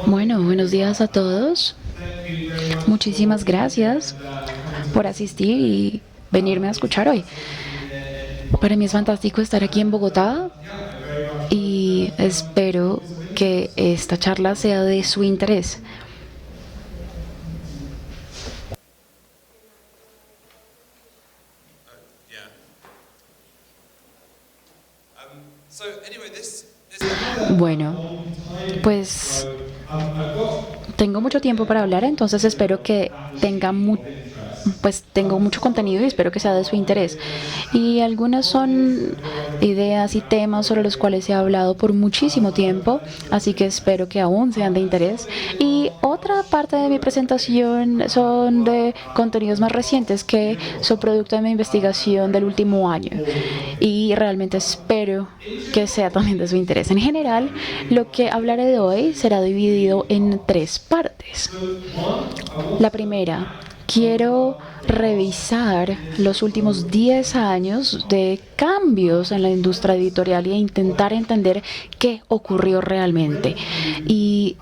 Bueno, buenos días a todos. Muchísimas gracias por asistir y venirme a escuchar hoy. Para mí es fantástico estar aquí en Bogotá y espero que esta charla sea de su interés. Bueno, pues tengo mucho tiempo para hablar, entonces espero que pues tengo mucho contenido y espero que sea de su interés. Y algunas son ideas y temas sobre los cuales he hablado por muchísimo tiempo, así que espero que aún sean de interés. Y otra parte de mi presentación son de contenidos más recientes que son producto de mi investigación del último año. Y realmente espero que sea también de su interés. En general, lo que hablaré de hoy será dividido en tres partes. La primera, quiero revisar los últimos 10 años de cambios en la industria editorial e intentar entender qué ocurrió realmente. Y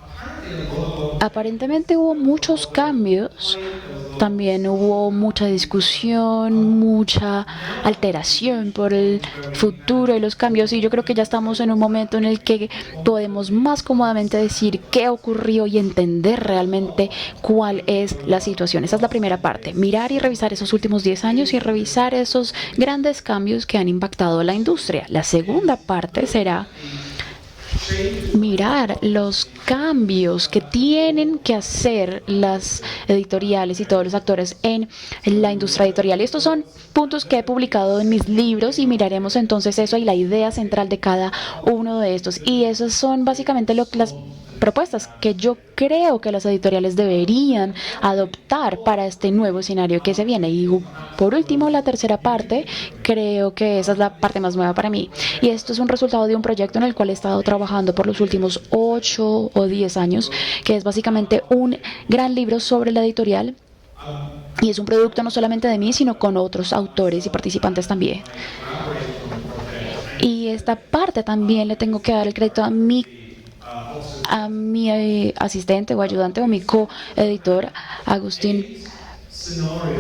aparentemente hubo muchos cambios, también hubo mucha discusión, mucha alteración por el futuro de los cambios, y yo creo que ya estamos en un momento en el que podemos más cómodamente decir qué ocurrió y entender realmente cuál es la situación. Esa es la primera parte, mirar y revisar esos últimos 10 años y revisar esos grandes cambios que han impactado la industria. La segunda parte será mirar los cambios que tienen que hacer las editoriales y todos los actores en la industria editorial. Estos son puntos que he publicado en mis libros y miraremos entonces eso y la idea central de cada uno de estos. Y esas son básicamente las propuestas que yo creo que las editoriales deberían adoptar para este nuevo escenario que se viene. Y por último, la tercera parte, creo que esa es la parte más nueva para mí. Y esto es un resultado de un proyecto en el cual he estado trabajando por los últimos 8 o 10 años, que es básicamente un gran libro sobre la editorial. Y es un producto no solamente de mí, sino con otros autores y participantes también. Y esta parte también le tengo que dar el crédito a mi asistente o ayudante o mi coeditor, Agustín.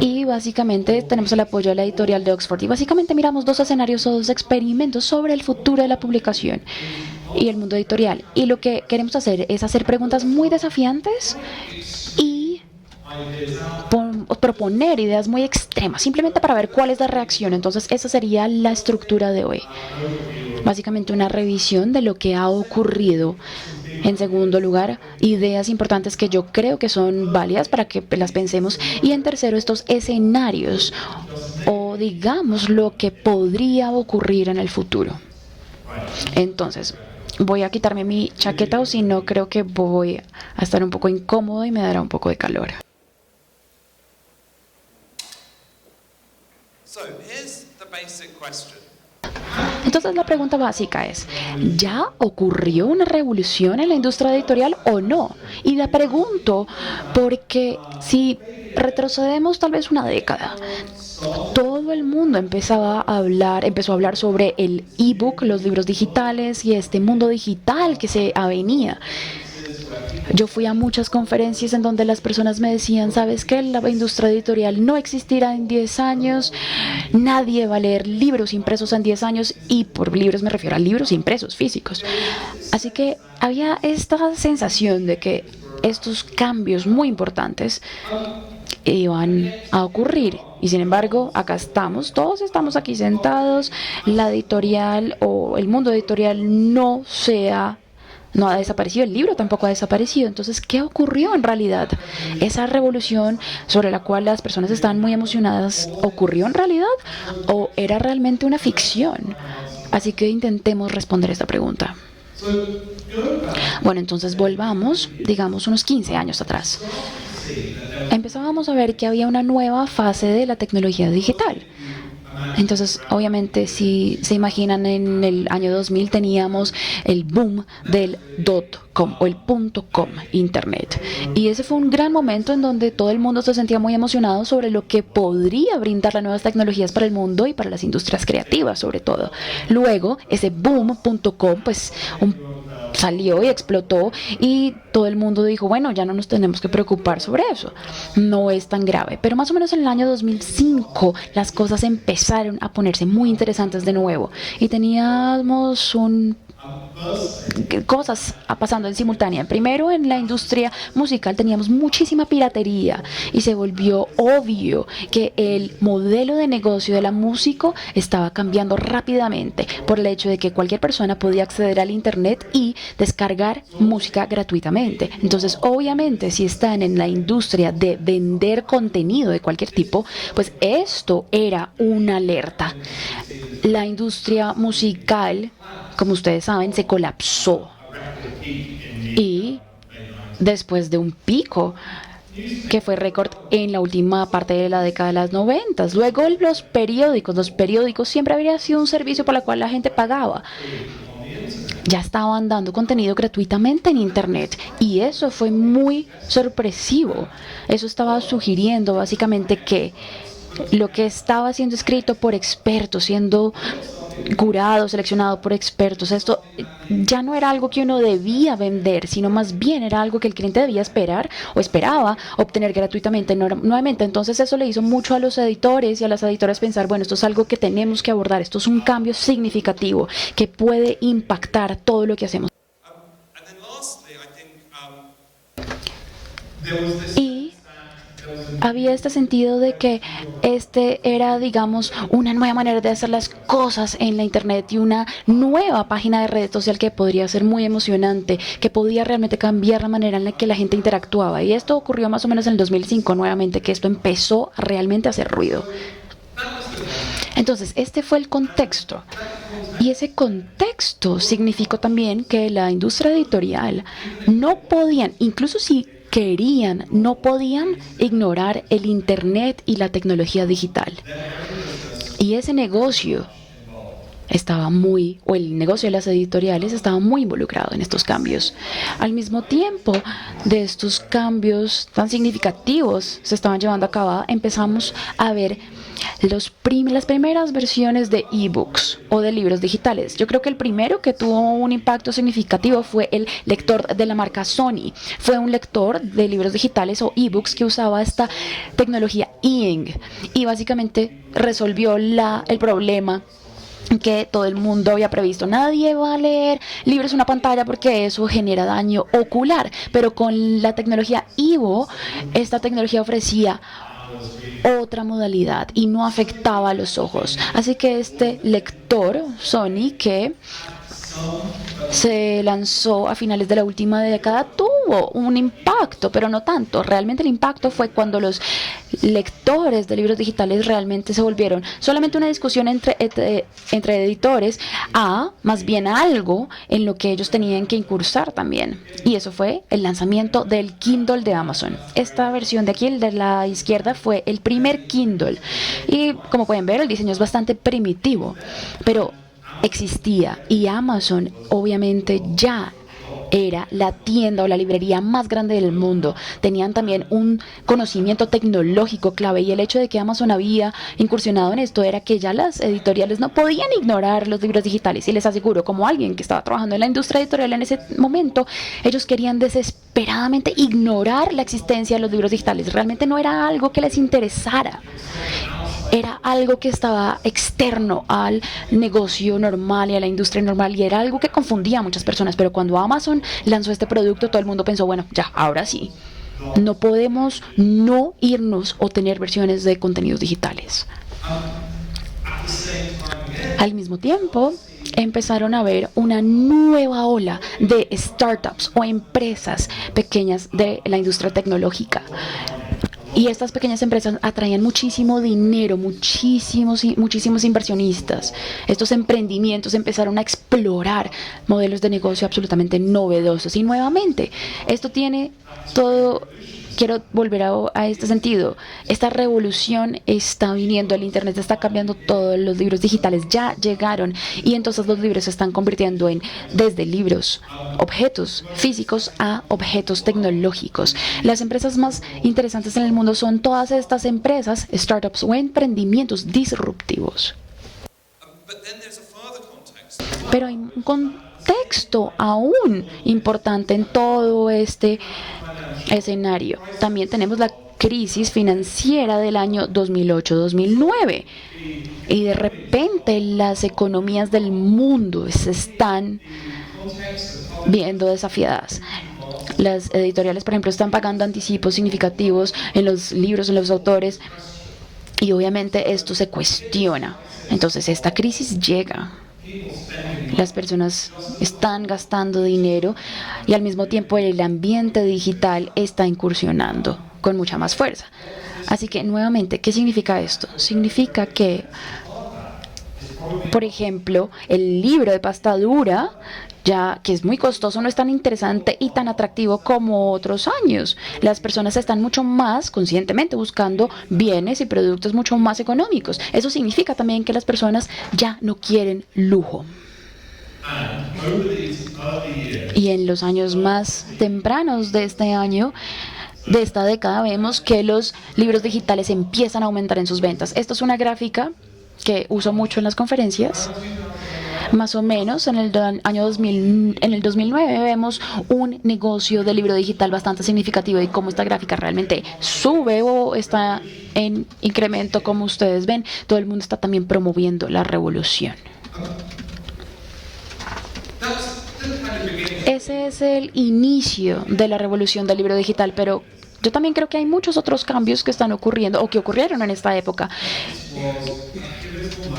Y básicamente tenemos el apoyo de la editorial de Oxford. Y básicamente miramos dos escenarios o dos experimentos sobre el futuro de la publicación y el mundo editorial. Y lo que queremos hacer es hacer preguntas muy desafiantes y proponer ideas muy extremas, simplemente para ver cuál es la reacción. Entonces esa sería la estructura de hoy. Básicamente una revisión de lo que ha ocurrido. En segundo lugar, ideas importantes que yo creo que son válidas para que las pensemos. Y en tercero, estos escenarios o digamos lo que podría ocurrir en el futuro. Entonces, voy a quitarme mi chaqueta o si no creo que voy a estar un poco incómodo y me dará un poco de calor. Entonces la pregunta básica es, ¿ya ocurrió una revolución en la industria editorial o no? Y la pregunto porque si retrocedemos tal vez una década, todo el mundo empezó a hablar sobre el ebook, los libros digitales y este mundo digital que se avenía. Yo fui a muchas conferencias en donde las personas me decían, ¿sabes qué? La industria editorial no existirá en 10 años, nadie va a leer libros impresos en 10 años, y por libros me refiero a libros impresos, físicos. Así que había esta sensación de que estos cambios muy importantes iban a ocurrir. Y sin embargo, acá estamos, todos estamos aquí sentados, la editorial o el mundo editorial no ha desaparecido, el libro tampoco ha desaparecido. Entonces, ¿qué ocurrió en realidad? ¿Esa revolución sobre la cual las personas están muy emocionadas ocurrió en realidad o era realmente una ficción? Así que intentemos responder esta pregunta. Bueno, entonces volvamos, digamos, unos 15 años atrás. Empezábamos a ver que había una nueva fase de la tecnología digital. Entonces, obviamente, si se imaginan, en el año 2000 teníamos el boom del .com o el .com internet. Y ese fue un gran momento en donde todo el mundo se sentía muy emocionado sobre lo que podría brindar las nuevas tecnologías para el mundo y para las industrias creativas, sobre todo. Luego, ese boom .com, pues salió y explotó y todo el mundo dijo, bueno, ya no nos tenemos que preocupar sobre eso, no es tan grave. Pero más o menos en el año 2005 las cosas empezaron a ponerse muy interesantes de nuevo y teníamos cosas pasando en simultánea. Primero, en la industria musical teníamos muchísima piratería y se volvió obvio que el modelo de negocio de la música estaba cambiando rápidamente por el hecho de que cualquier persona podía acceder al internet y descargar música gratuitamente. Entonces, obviamente, si están en la industria de vender contenido de cualquier tipo, pues esto era una alerta. La industria musical, como ustedes saben, se colapsó. Y después de un pico que fue récord en la última parte de la década de las 90. Luego los periódicos siempre habría sido un servicio por el cual la gente pagaba. Ya estaban dando contenido gratuitamente en internet y eso fue muy sorpresivo. Eso estaba sugiriendo básicamente que lo que estaba siendo escrito por expertos, siendo curado, seleccionado por expertos, esto ya no era algo que uno debía vender, sino más bien era algo que el cliente debía esperar o esperaba obtener gratuitamente nuevamente. Entonces eso le hizo mucho a los editores y a las editoras pensar, bueno, esto es algo que tenemos que abordar, esto es un cambio significativo que puede impactar todo lo que hacemos. Y había este sentido de que este era, digamos, una nueva manera de hacer las cosas en la internet y una nueva página de red social que podría ser muy emocionante, que podía realmente cambiar la manera en la que la gente interactuaba. Y esto ocurrió más o menos en el 2005 nuevamente, que esto empezó realmente a hacer ruido. Entonces, este fue el contexto. Y ese contexto significó también que la industria editorial no podían, incluso si querían, no podían ignorar el internet y la tecnología digital. Y ese negocio el negocio de las editoriales estaba muy involucrado en estos cambios. Al mismo tiempo de estos cambios tan significativos se estaban llevando a cabo, empezamos a ver las primeras versiones de ebooks o de libros digitales. Yo creo que el primero que tuvo un impacto significativo fue el lector de la marca Sony. Fue un lector de libros digitales o ebooks que usaba esta tecnología e-ink y básicamente resolvió el problema que todo el mundo había previsto. Nadie va a leer libros en una pantalla porque eso genera daño ocular, pero con la tecnología Evo, esta tecnología ofrecía otra modalidad y no afectaba a los ojos. Así que este lector Sony, que se lanzó a finales de la última década, tuvo un impacto, pero no tanto. Realmente el impacto fue cuando los lectores de libros digitales realmente se volvieron solamente una discusión entre editores a más bien algo en lo que ellos tenían que incursar también. Y eso fue el lanzamiento del Kindle de Amazon. Esta versión de aquí, el de la izquierda, fue el primer Kindle. Y como pueden ver, el diseño es bastante primitivo, pero existía y Amazon obviamente ya era la tienda o la librería más grande del mundo. Tenían también un conocimiento tecnológico clave y el hecho de que Amazon había incursionado en esto era que ya las editoriales no podían ignorar los libros digitales. Y les aseguro, como alguien que estaba trabajando en la industria editorial en ese momento, ellos querían desesperadamente ignorar la existencia de los libros digitales. Realmente no era algo que les interesara. Era algo que estaba externo al negocio normal y a la industria normal y era algo que confundía a muchas personas. Pero cuando Amazon lanzó este producto, todo el mundo pensó, bueno, ya, ahora sí. No podemos no irnos o tener versiones de contenidos digitales. Al mismo tiempo, empezaron a ver una nueva ola de startups o empresas pequeñas de la industria tecnológica. Y estas pequeñas empresas atraían muchísimo dinero, muchísimos inversionistas. Estos emprendimientos empezaron a explorar modelos de negocio absolutamente novedosos. Y nuevamente, esto tiene todo. Quiero volver a este sentido. Esta revolución está viniendo, el internet está cambiando todo, los libros digitales ya llegaron y entonces los libros se están convirtiendo en desde libros, objetos físicos a objetos tecnológicos. Las empresas más interesantes en el mundo son todas estas empresas, startups o emprendimientos disruptivos. Pero hay un contexto aún importante en todo este escenario. También tenemos la crisis financiera del año 2008-2009 y de repente las economías del mundo se están viendo desafiadas. Las editoriales, por ejemplo, están pagando anticipos significativos en los libros, en los autores, y obviamente esto se cuestiona. Entonces esta crisis llega. Las personas están gastando dinero y al mismo tiempo el ambiente digital está incursionando con mucha más fuerza. Así que nuevamente, ¿qué significa esto? Significa que, por ejemplo, el libro de pasta dura, ya que es muy costoso, no es tan interesante y tan atractivo como otros años. Las personas están mucho más conscientemente buscando bienes y productos mucho más económicos. Eso significa también que las personas ya no quieren lujo. Y en los años más tempranos de este año, de esta década, vemos que los libros digitales empiezan a aumentar en sus ventas. Esta es una gráfica que uso mucho en las conferencias. Más o menos en el año 2000, en el 2009 vemos un negocio de libro digital bastante significativo y cómo esta gráfica realmente sube o está en incremento, como ustedes ven. Todo el mundo está también promoviendo la revolución. Ese es el inicio de la revolución del libro digital, pero yo también creo que hay muchos otros cambios que están ocurriendo o que ocurrieron en esta época.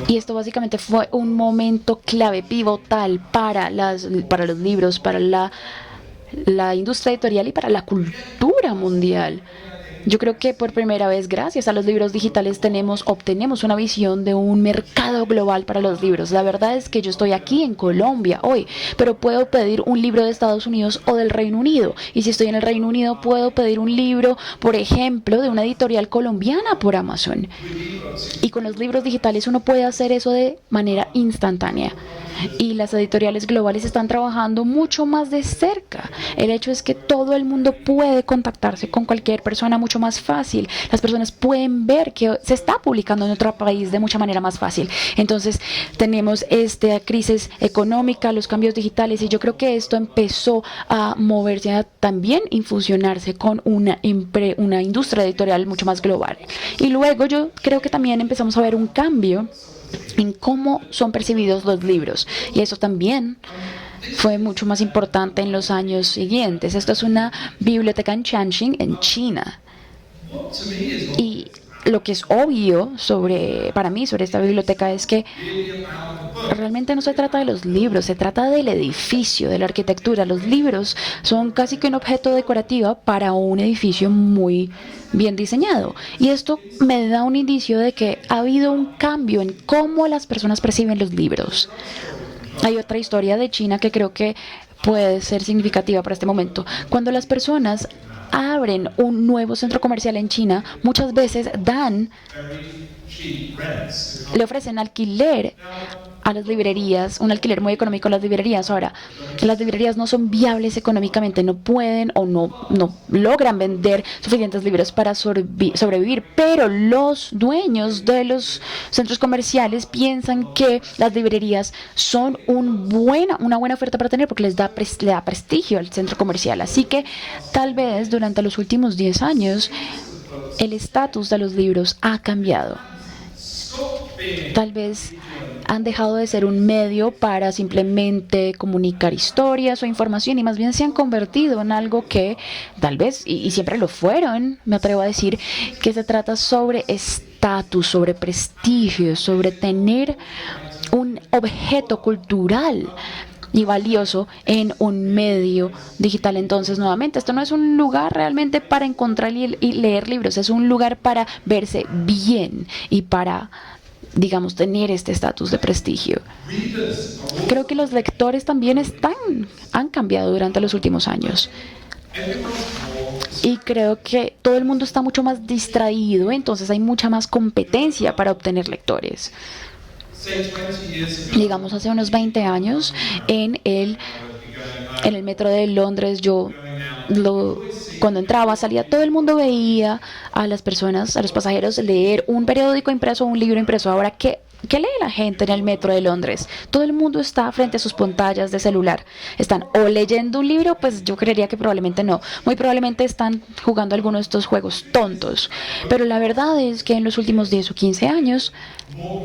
Y esto básicamente fue un momento clave, pivotal para los libros, para la industria editorial y para la cultura mundial. Yo creo que por primera vez, gracias a los libros digitales, obtenemos una visión de un mercado global para los libros. La verdad es que yo estoy aquí en Colombia hoy, pero puedo pedir un libro de Estados Unidos o del Reino Unido. Y si estoy en el Reino Unido, puedo pedir un libro, por ejemplo, de una editorial colombiana por Amazon. Y con los libros digitales uno puede hacer eso de manera instantánea. Y las editoriales globales están trabajando mucho más de cerca. El hecho es que todo el mundo puede contactarse con cualquier persona mucho más fácil. Las personas pueden ver que se está publicando en otro país de mucha manera más fácil. Entonces tenemos esta crisis económica, los cambios digitales, y yo creo que esto empezó a moverse, a también infusionarse con una industria editorial mucho más global. Y luego yo creo que también empezamos a ver un cambio en cómo son percibidos los libros, y eso también fue mucho más importante en los años siguientes. Esto es una biblioteca en Changxing, en China, y lo que es obvio para mí sobre esta biblioteca es que realmente no se trata de los libros, se trata del edificio, de la arquitectura. Los libros son casi que un objeto decorativo para un edificio muy bien diseñado. Y esto me da un indicio de que ha habido un cambio en cómo las personas perciben los libros. Hay otra historia de China que creo que puede ser significativa para este momento. Cuando las personas abren un nuevo centro comercial en China, muchas veces le ofrecen alquiler a las librerías, un alquiler muy económico a las librerías. Ahora, las librerías no son viables económicamente, no pueden o no logran vender suficientes libros para sobrevivir, pero los dueños de los centros comerciales piensan que las librerías son una buena oferta para tener porque le da prestigio al centro comercial. Así que tal vez durante los últimos 10 años el estatus de los libros ha cambiado. Tal vez han dejado de ser un medio para simplemente comunicar historias o información y más bien se han convertido en algo que tal vez, y siempre lo fueron, me atrevo a decir, que se trata sobre estatus, sobre prestigio, sobre tener un objeto cultural y valioso en un medio digital. Entonces, nuevamente, esto no es un lugar realmente para encontrar y leer libros, es un lugar para verse bien y para, digamos, tener este estatus de prestigio. Creo que los lectores también han cambiado durante los últimos años. Y creo que todo el mundo está mucho más distraído, entonces hay mucha más competencia para obtener lectores. Digamos, hace unos 20 años en el metro de Londres, cuando entraba, salía, todo el mundo veía a las personas, a los pasajeros, leer un periódico impreso o un libro impreso. Ahora, ¿qué ¿Qué lee la gente en el metro de Londres? Todo el mundo está frente a sus pantallas de celular. ¿Están o leyendo un libro? Pues yo creería que probablemente no. Muy probablemente están jugando alguno de estos juegos tontos. Pero la verdad es que en los últimos 10 o 15 años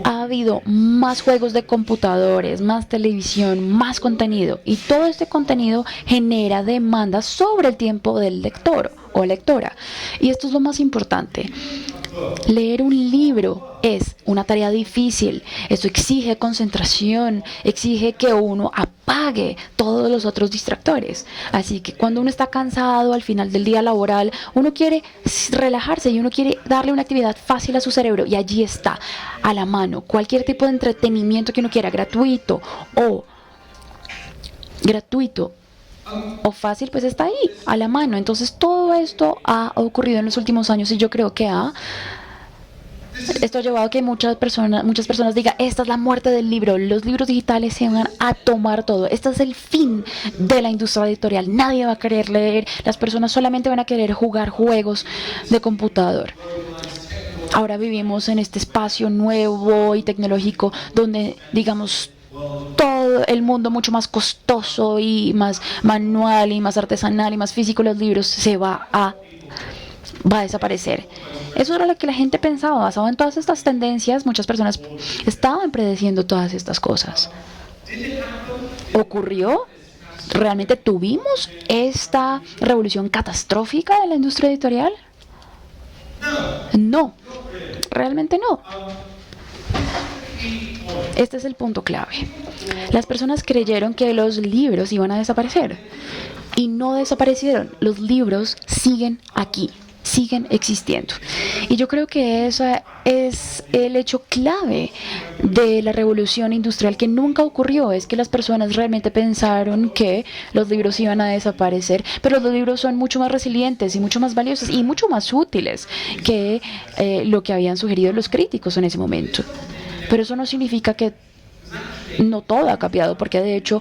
ha habido más juegos de computadores, más televisión, más contenido. Y todo este contenido genera demanda sobre el tiempo del lector o lectora. Y esto es lo más importante. Leer un libro es una tarea difícil. Esto exige concentración, exige que uno apague todos los otros distractores. Así que cuando uno está cansado al final del día laboral, uno quiere relajarse y uno quiere darle una actividad fácil a su cerebro. Y allí está, a la mano, cualquier tipo de entretenimiento que uno quiera, gratuito o fácil, pues está ahí, a la mano. Entonces todo esto ha ocurrido en los últimos años y yo creo que esto ha llevado a que muchas personas digan, esta es la muerte del libro, los libros digitales se van a tomar todo, este es el fin de la industria editorial, nadie va a querer leer, las personas solamente van a querer jugar juegos de computador. Ahora vivimos en este espacio nuevo y tecnológico donde, digamos, todo el mundo mucho más costoso y más manual y más artesanal y más físico, los libros va a desaparecer. Eso era lo que la gente pensaba, basado en todas estas tendencias. Muchas personas estaban predeciendo todas estas cosas. ¿Ocurrió? ¿Realmente tuvimos esta revolución catastrófica de la industria editorial? No, realmente no. Este es el punto clave. Las personas creyeron que los libros iban a desaparecer y no desaparecieron. Los libros siguen aquí, siguen existiendo. Y yo creo que ese es el hecho clave de la revolución industrial que nunca ocurrió. Es que las personas realmente pensaron que los libros iban a desaparecer, pero los libros son mucho más resilientes y mucho más valiosos y mucho más útiles que lo que habían sugerido los críticos en ese momento. Pero eso no significa que no todo ha cambiado, porque de hecho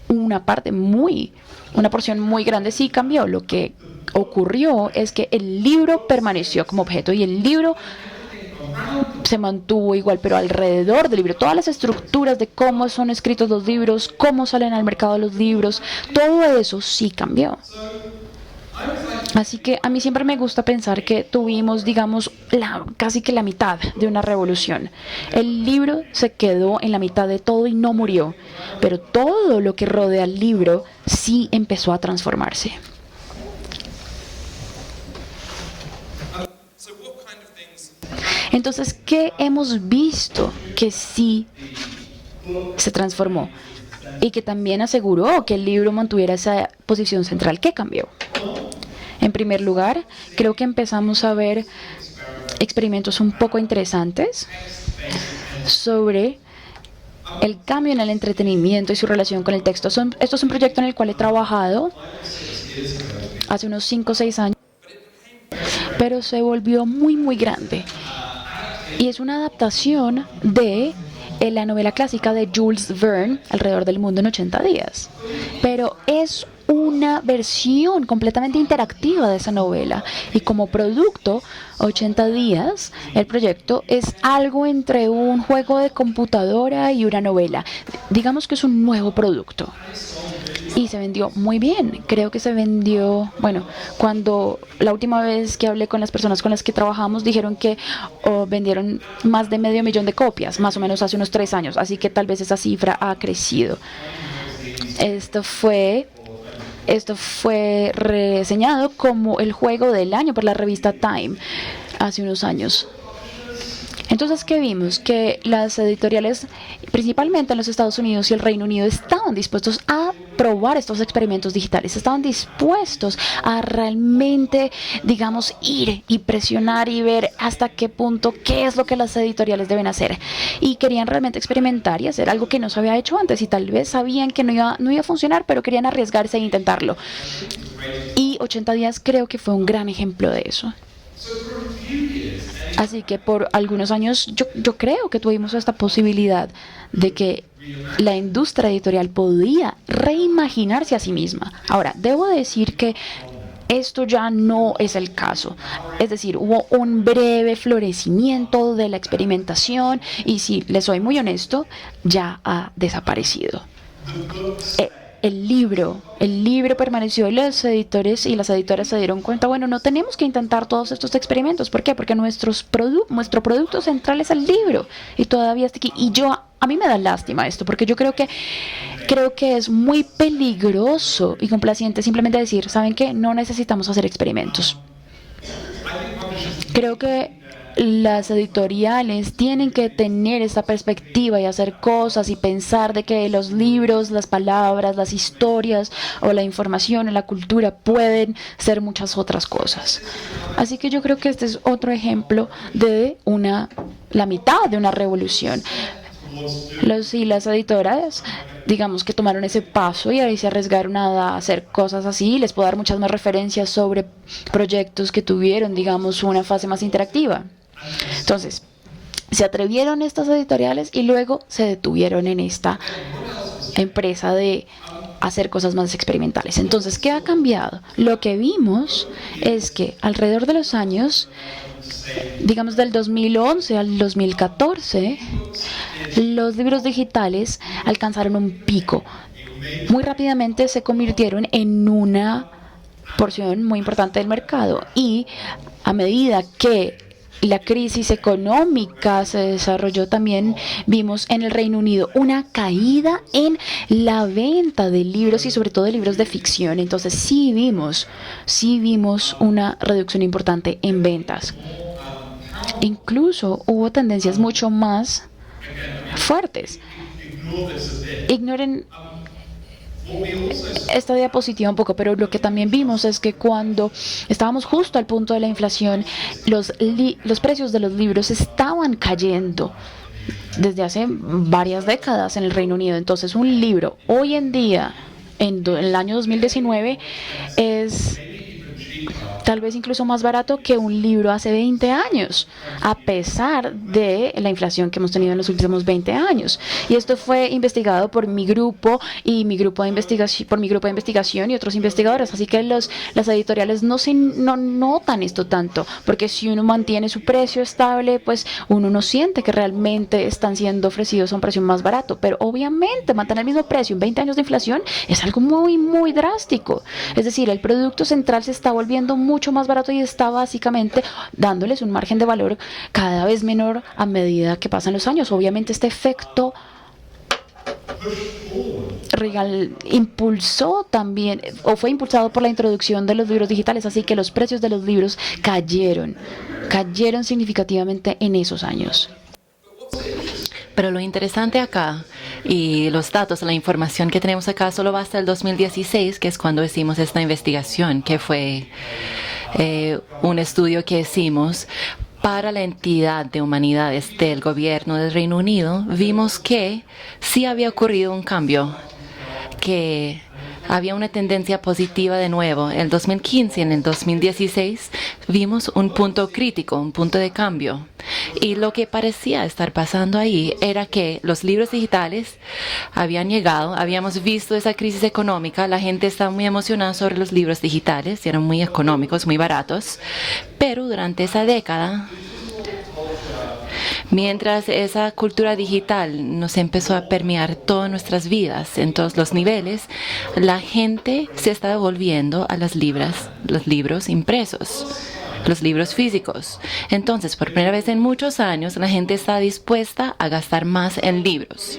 una porción muy grande sí cambió. Lo que ocurrió es que el libro permaneció como objeto y el libro se mantuvo igual, pero alrededor del libro, todas las estructuras de cómo son escritos los libros, cómo salen al mercado los libros, todo eso sí cambió. Así que a mí siempre me gusta pensar que tuvimos, digamos, casi que la mitad de una revolución. El libro se quedó en la mitad de todo y no murió, pero todo lo que rodea al libro sí empezó a transformarse. Entonces, ¿qué hemos visto que sí se transformó y que también aseguró que el libro mantuviera esa posición central? ¿Qué cambió? En primer lugar, creo que empezamos a ver experimentos un poco interesantes sobre el cambio en el entretenimiento y su relación con el texto. Esto es un proyecto en el cual he trabajado hace unos 5 o 6 años, pero se volvió muy grande. Y es una adaptación de la novela clásica de Jules Verne, Alrededor del mundo en 80 días. Pero es una versión completamente interactiva de esa novela. Y como producto, 80 días, el proyecto es algo entre un juego de computadora y una novela. Digamos que es un nuevo producto. Y se vendió muy bien. Creo que se vendió, bueno, cuando la última vez que hablé con las personas con las que trabajamos, dijeron que vendieron más de 500,000 de copias, más o menos hace unos 3 años. Así que tal vez esa cifra ha crecido. Esto fue reseñado como el juego del año por la revista Time hace unos años. Entonces, ¿qué vimos? Que las editoriales, principalmente en los Estados Unidos y el Reino Unido, estaban dispuestos a probar estos experimentos digitales, estaban dispuestos a realmente, digamos, ir y presionar y ver hasta qué punto, qué es lo que las editoriales deben hacer. Y querían realmente experimentar y hacer algo que no se había hecho antes y tal vez sabían que no iba a funcionar, pero querían arriesgarse e intentarlo. Y 80 días creo que fue un gran ejemplo de eso. Así que por algunos años yo creo que tuvimos esta posibilidad de que la industria editorial podía reimaginarse a sí misma. Ahora, debo decir que esto ya no es el caso. Es decir, hubo un breve florecimiento de la experimentación y, si les soy muy honesto, ya ha desaparecido. El libro permaneció y los editores y las editoras se dieron cuenta, bueno, no tenemos que intentar todos estos experimentos. ¿Por qué? Porque nuestro producto central es el libro y todavía está aquí. Y a mí me da lástima esto, porque yo creo que es muy peligroso y complaciente simplemente decir, ¿saben qué? No necesitamos hacer experimentos. Creo que las editoriales tienen que tener esta perspectiva y hacer cosas y pensar de que los libros, las palabras, las historias o la información o la cultura pueden ser muchas otras cosas. Así que yo creo que este es otro ejemplo de la mitad de una revolución. Las editoras, digamos, que tomaron ese paso y ahí se arriesgaron a hacer cosas así. Les puedo dar muchas más referencias sobre proyectos que tuvieron, digamos, una fase más interactiva. Entonces, se atrevieron estas editoriales y luego se detuvieron en esta empresa de hacer cosas más experimentales. Entonces, ¿qué ha cambiado? Lo que vimos es que alrededor de los años, digamos del 2011 al 2014, los libros digitales alcanzaron un pico. Muy rápidamente se convirtieron en una porción muy importante del mercado, y a medida que la crisis económica se desarrolló, también vimos en el Reino Unido una caída en la venta de libros y sobre todo de libros de ficción. Entonces sí vimos una reducción importante en ventas. Incluso hubo tendencias mucho más fuertes. Ignoren esta diapositiva un poco, pero lo que también vimos es que cuando estábamos justo al punto de la inflación, los precios de los libros estaban cayendo desde hace varias décadas en el Reino Unido. Entonces, un libro hoy en día, en el año 2019, es tal vez incluso más barato que un libro hace 20 años, a pesar de la inflación que hemos tenido en los últimos 20 años. Y esto fue investigado por mi grupo y por mi grupo de investigación y otros investigadores. Así que las editoriales no notan esto tanto, porque si uno mantiene su precio estable, pues uno no siente que realmente están siendo ofrecidos a un precio más barato. Pero obviamente mantener el mismo precio en 20 años de inflación es algo muy, muy drástico. Es decir, el producto central se está volviendo mucho más barato y está básicamente dándoles un margen de valor cada vez menor a medida que pasan los años. Obviamente este efecto impulsó también, o fue impulsado por la introducción de los libros digitales, así que los precios de los libros cayeron significativamente en esos años. Pero lo interesante acá, y los datos, la información que tenemos acá, solo va hasta el 2016, que es cuando hicimos esta investigación, que fue un estudio que hicimos para la entidad de humanidades del gobierno del Reino Unido. Vimos que sí había ocurrido un cambio, que había una tendencia positiva de nuevo. En el 2015 y en el 2016 vimos un punto crítico, un punto de cambio. Y lo que parecía estar pasando ahí era que los libros digitales habían llegado, habíamos visto esa crisis económica, la gente estaba muy emocionada sobre los libros digitales, eran muy económicos, muy baratos, pero durante esa década, mientras esa cultura digital nos empezó a permear todas nuestras vidas, en todos los niveles, la gente se estaba volviendo a los libros impresos, los libros físicos. Entonces, por primera vez en muchos años, la gente está dispuesta a gastar más en libros.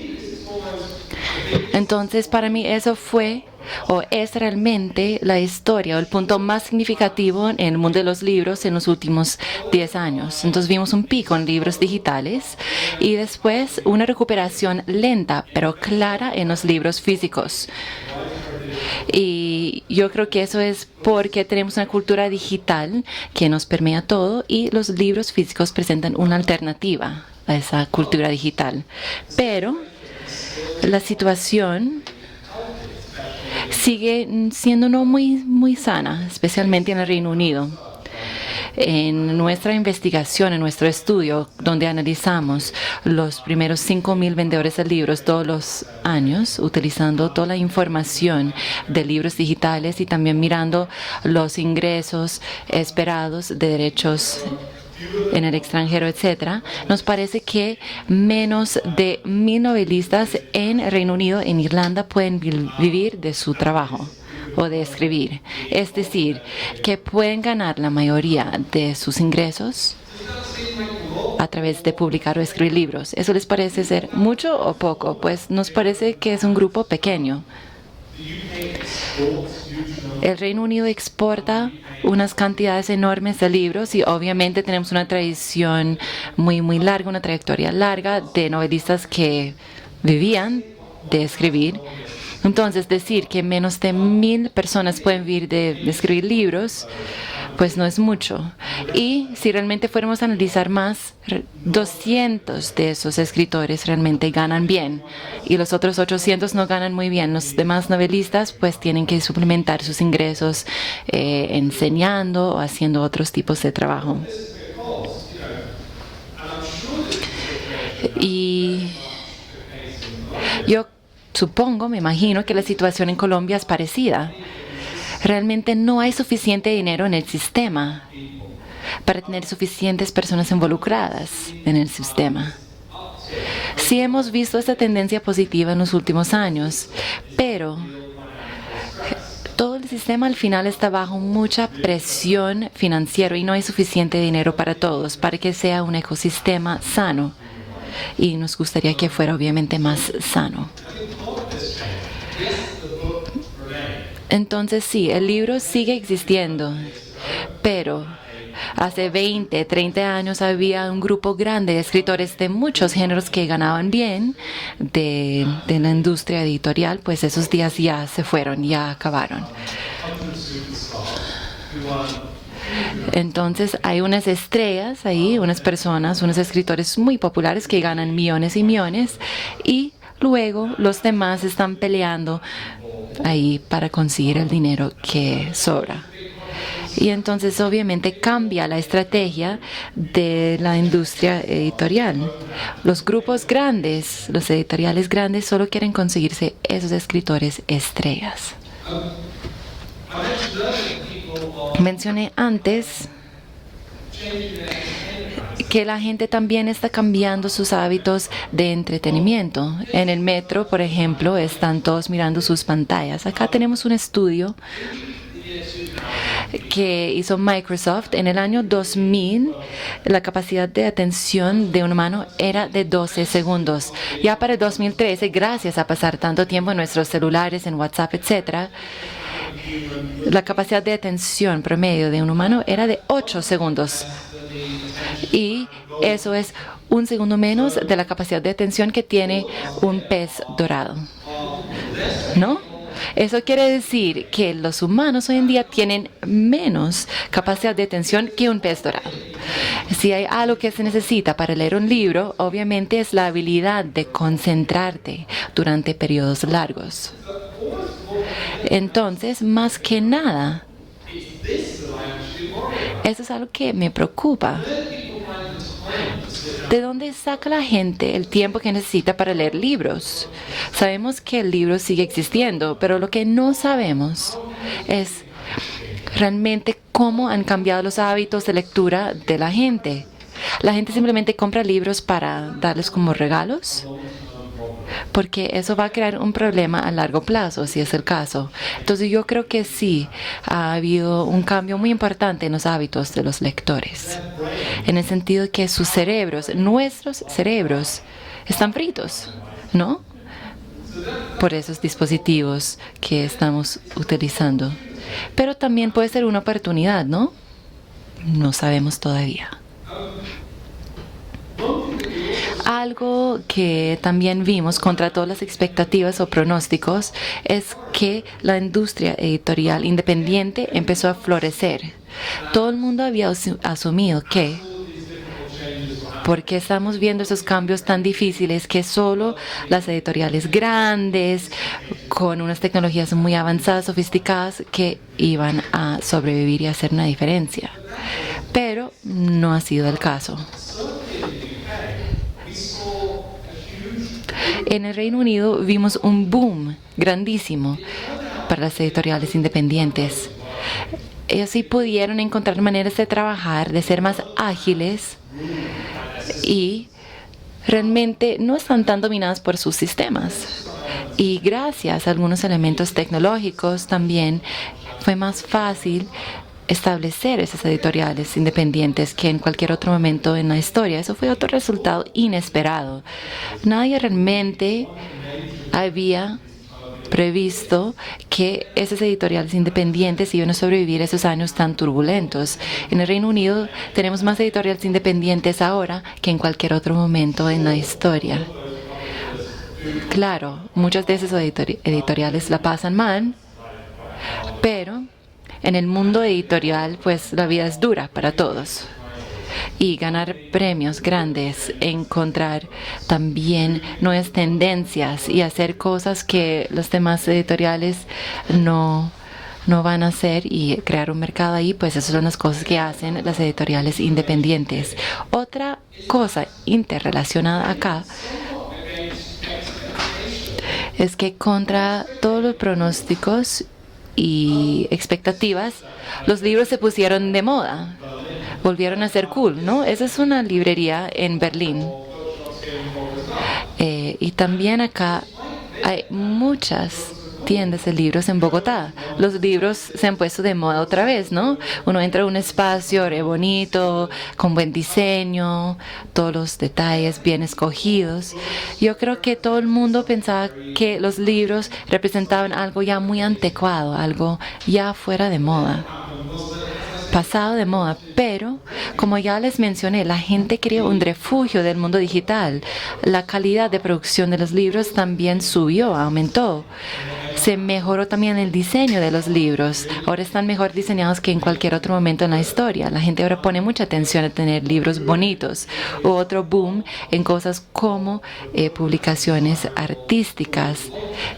Entonces, para mí eso fue, o es realmente la historia o el punto más significativo en el mundo de los libros en los últimos 10 años. Entonces vimos un pico en libros digitales y después una recuperación lenta pero clara en los libros físicos. Y yo creo que eso es porque tenemos una cultura digital que nos permea todo y los libros físicos presentan una alternativa a esa cultura digital. Pero la situación sigue siendo no muy sana, especialmente en el Reino Unido. En nuestra investigación, en nuestro estudio, donde analizamos los primeros 5,000 vendedores de libros todos los años, utilizando toda la información de libros digitales y también mirando los ingresos esperados de derechos en el extranjero, etcétera, nos parece que menos de 1,000 novelistas en Reino Unido, en Irlanda, pueden vivir de su trabajo o de escribir. Es decir, que pueden ganar la mayoría de sus ingresos a través de publicar o escribir libros. ¿Eso les parece ser mucho o poco? Pues nos parece que es un grupo pequeño. El Reino Unido exporta unas cantidades enormes de libros y obviamente tenemos una tradición muy larga, una trayectoria larga de novelistas que vivían de escribir. Entonces, decir que menos de 1,000 personas pueden vivir de escribir libros, pues no es mucho. Y si realmente fuéramos a analizar más, 200 de esos escritores realmente ganan bien y los otros 800 no ganan muy bien. Los demás novelistas pues tienen que suplementar sus ingresos enseñando o haciendo otros tipos de trabajo. Y yo supongo, me imagino que la situación en Colombia es parecida. Realmente no hay suficiente dinero en el sistema para tener suficientes personas involucradas en el sistema. Sí hemos visto esta tendencia positiva en los últimos años, pero todo el sistema al final está bajo mucha presión financiera y no hay suficiente dinero para todos, para que sea un ecosistema sano. Y nos gustaría que fuera obviamente más sano. Entonces sí, el libro sigue existiendo, pero hace 20, 30 años había un grupo grande de escritores de muchos géneros que ganaban bien de la industria editorial, pues esos días ya se fueron, ya acabaron. Entonces hay unas estrellas ahí, unas personas, unos escritores muy populares que ganan millones y millones y luego los demás están peleando ahí para conseguir el dinero que sobra. Y entonces obviamente cambia la estrategia de la industria editorial. Los grupos grandes, los editoriales grandes solo quieren conseguirse esos escritores estrellas. Mencioné antes que la gente también está cambiando sus hábitos de entretenimiento. En el metro, por ejemplo, están todos mirando sus pantallas. Acá tenemos un estudio que hizo Microsoft. En el año 2000, la capacidad de atención de un humano era de 12 segundos. Ya para el 2013, gracias a pasar tanto tiempo en nuestros celulares, en WhatsApp, etc., la capacidad de atención promedio de un humano era de 8 segundos. Y eso es 1 segundo menos de la capacidad de atención que tiene un pez dorado. ¿No? Eso quiere decir que los humanos hoy en día tienen menos capacidad de atención que un pez dorado. Si hay algo que se necesita para leer un libro, obviamente es la habilidad de concentrarte durante periodos largos. Entonces, más que nada, eso es algo que me preocupa. ¿De dónde saca la gente el tiempo que necesita para leer libros? Sabemos que el libro sigue existiendo, pero lo que no sabemos es realmente cómo han cambiado los hábitos de lectura de la gente. ¿La gente simplemente compra libros para darles como regalos? Porque eso va a crear un problema a largo plazo, si es el caso. Entonces yo creo que sí ha habido un cambio muy importante en los hábitos de los lectores, en el sentido de que sus cerebros, nuestros cerebros, están fritos, ¿no? Por esos dispositivos que estamos utilizando. Pero también puede ser una oportunidad, ¿no? No sabemos todavía. Algo que también vimos contra todas las expectativas o pronósticos es que la industria editorial independiente empezó a florecer. Todo el mundo había asumido que, porque estamos viendo esos cambios tan difíciles, que solo las editoriales grandes, con unas tecnologías muy avanzadas, sofisticadas, que iban a sobrevivir y hacer una diferencia. pero no ha sido el caso. En el Reino Unido vimos un boom grandísimo para las editoriales independientes. Ellos sí pudieron encontrar maneras de trabajar, de ser más ágiles y realmente no están tan dominadas por sus sistemas. Y gracias a algunos elementos tecnológicos también fue más fácil establecer esas editoriales independientes que en cualquier otro momento en la historia. Eso fue otro resultado inesperado. Nadie realmente había previsto que esas editoriales independientes iban a sobrevivir esos años tan turbulentos. En el Reino Unido tenemos más editoriales independientes ahora que en cualquier otro momento en la historia. Claro, muchas de esas editoriales la pasan mal, pero en el mundo editorial, pues la vida es dura para todos. Y ganar premios grandes, encontrar también nuevas tendencias y hacer cosas que los demás editoriales no van a hacer y crear un mercado ahí, pues esas son las cosas que hacen las editoriales independientes. Otra cosa interrelacionada acá es que contra todos los pronósticos y expectativas, los libros se pusieron de moda, volvieron a ser cool, ¿no? Esa es una librería en Berlín. Y también acá hay muchas tiendas de libros en Bogotá. Los libros se han puesto de moda otra vez, ¿no? Uno entra a un espacio bonito, con buen diseño, todos los detalles bien escogidos. Yo creo que todo el mundo pensaba que los libros representaban algo ya muy anticuado, algo ya fuera de moda, pasado de moda, pero como ya les mencioné, la gente quería un refugio del mundo digital. La calidad de producción de los libros también subió, aumentó. Se mejoró también el diseño de los libros. Ahora están mejor diseñados que en cualquier otro momento en la historia. La gente ahora pone mucha atención a tener libros bonitos. Hubo otro boom en cosas como publicaciones artísticas.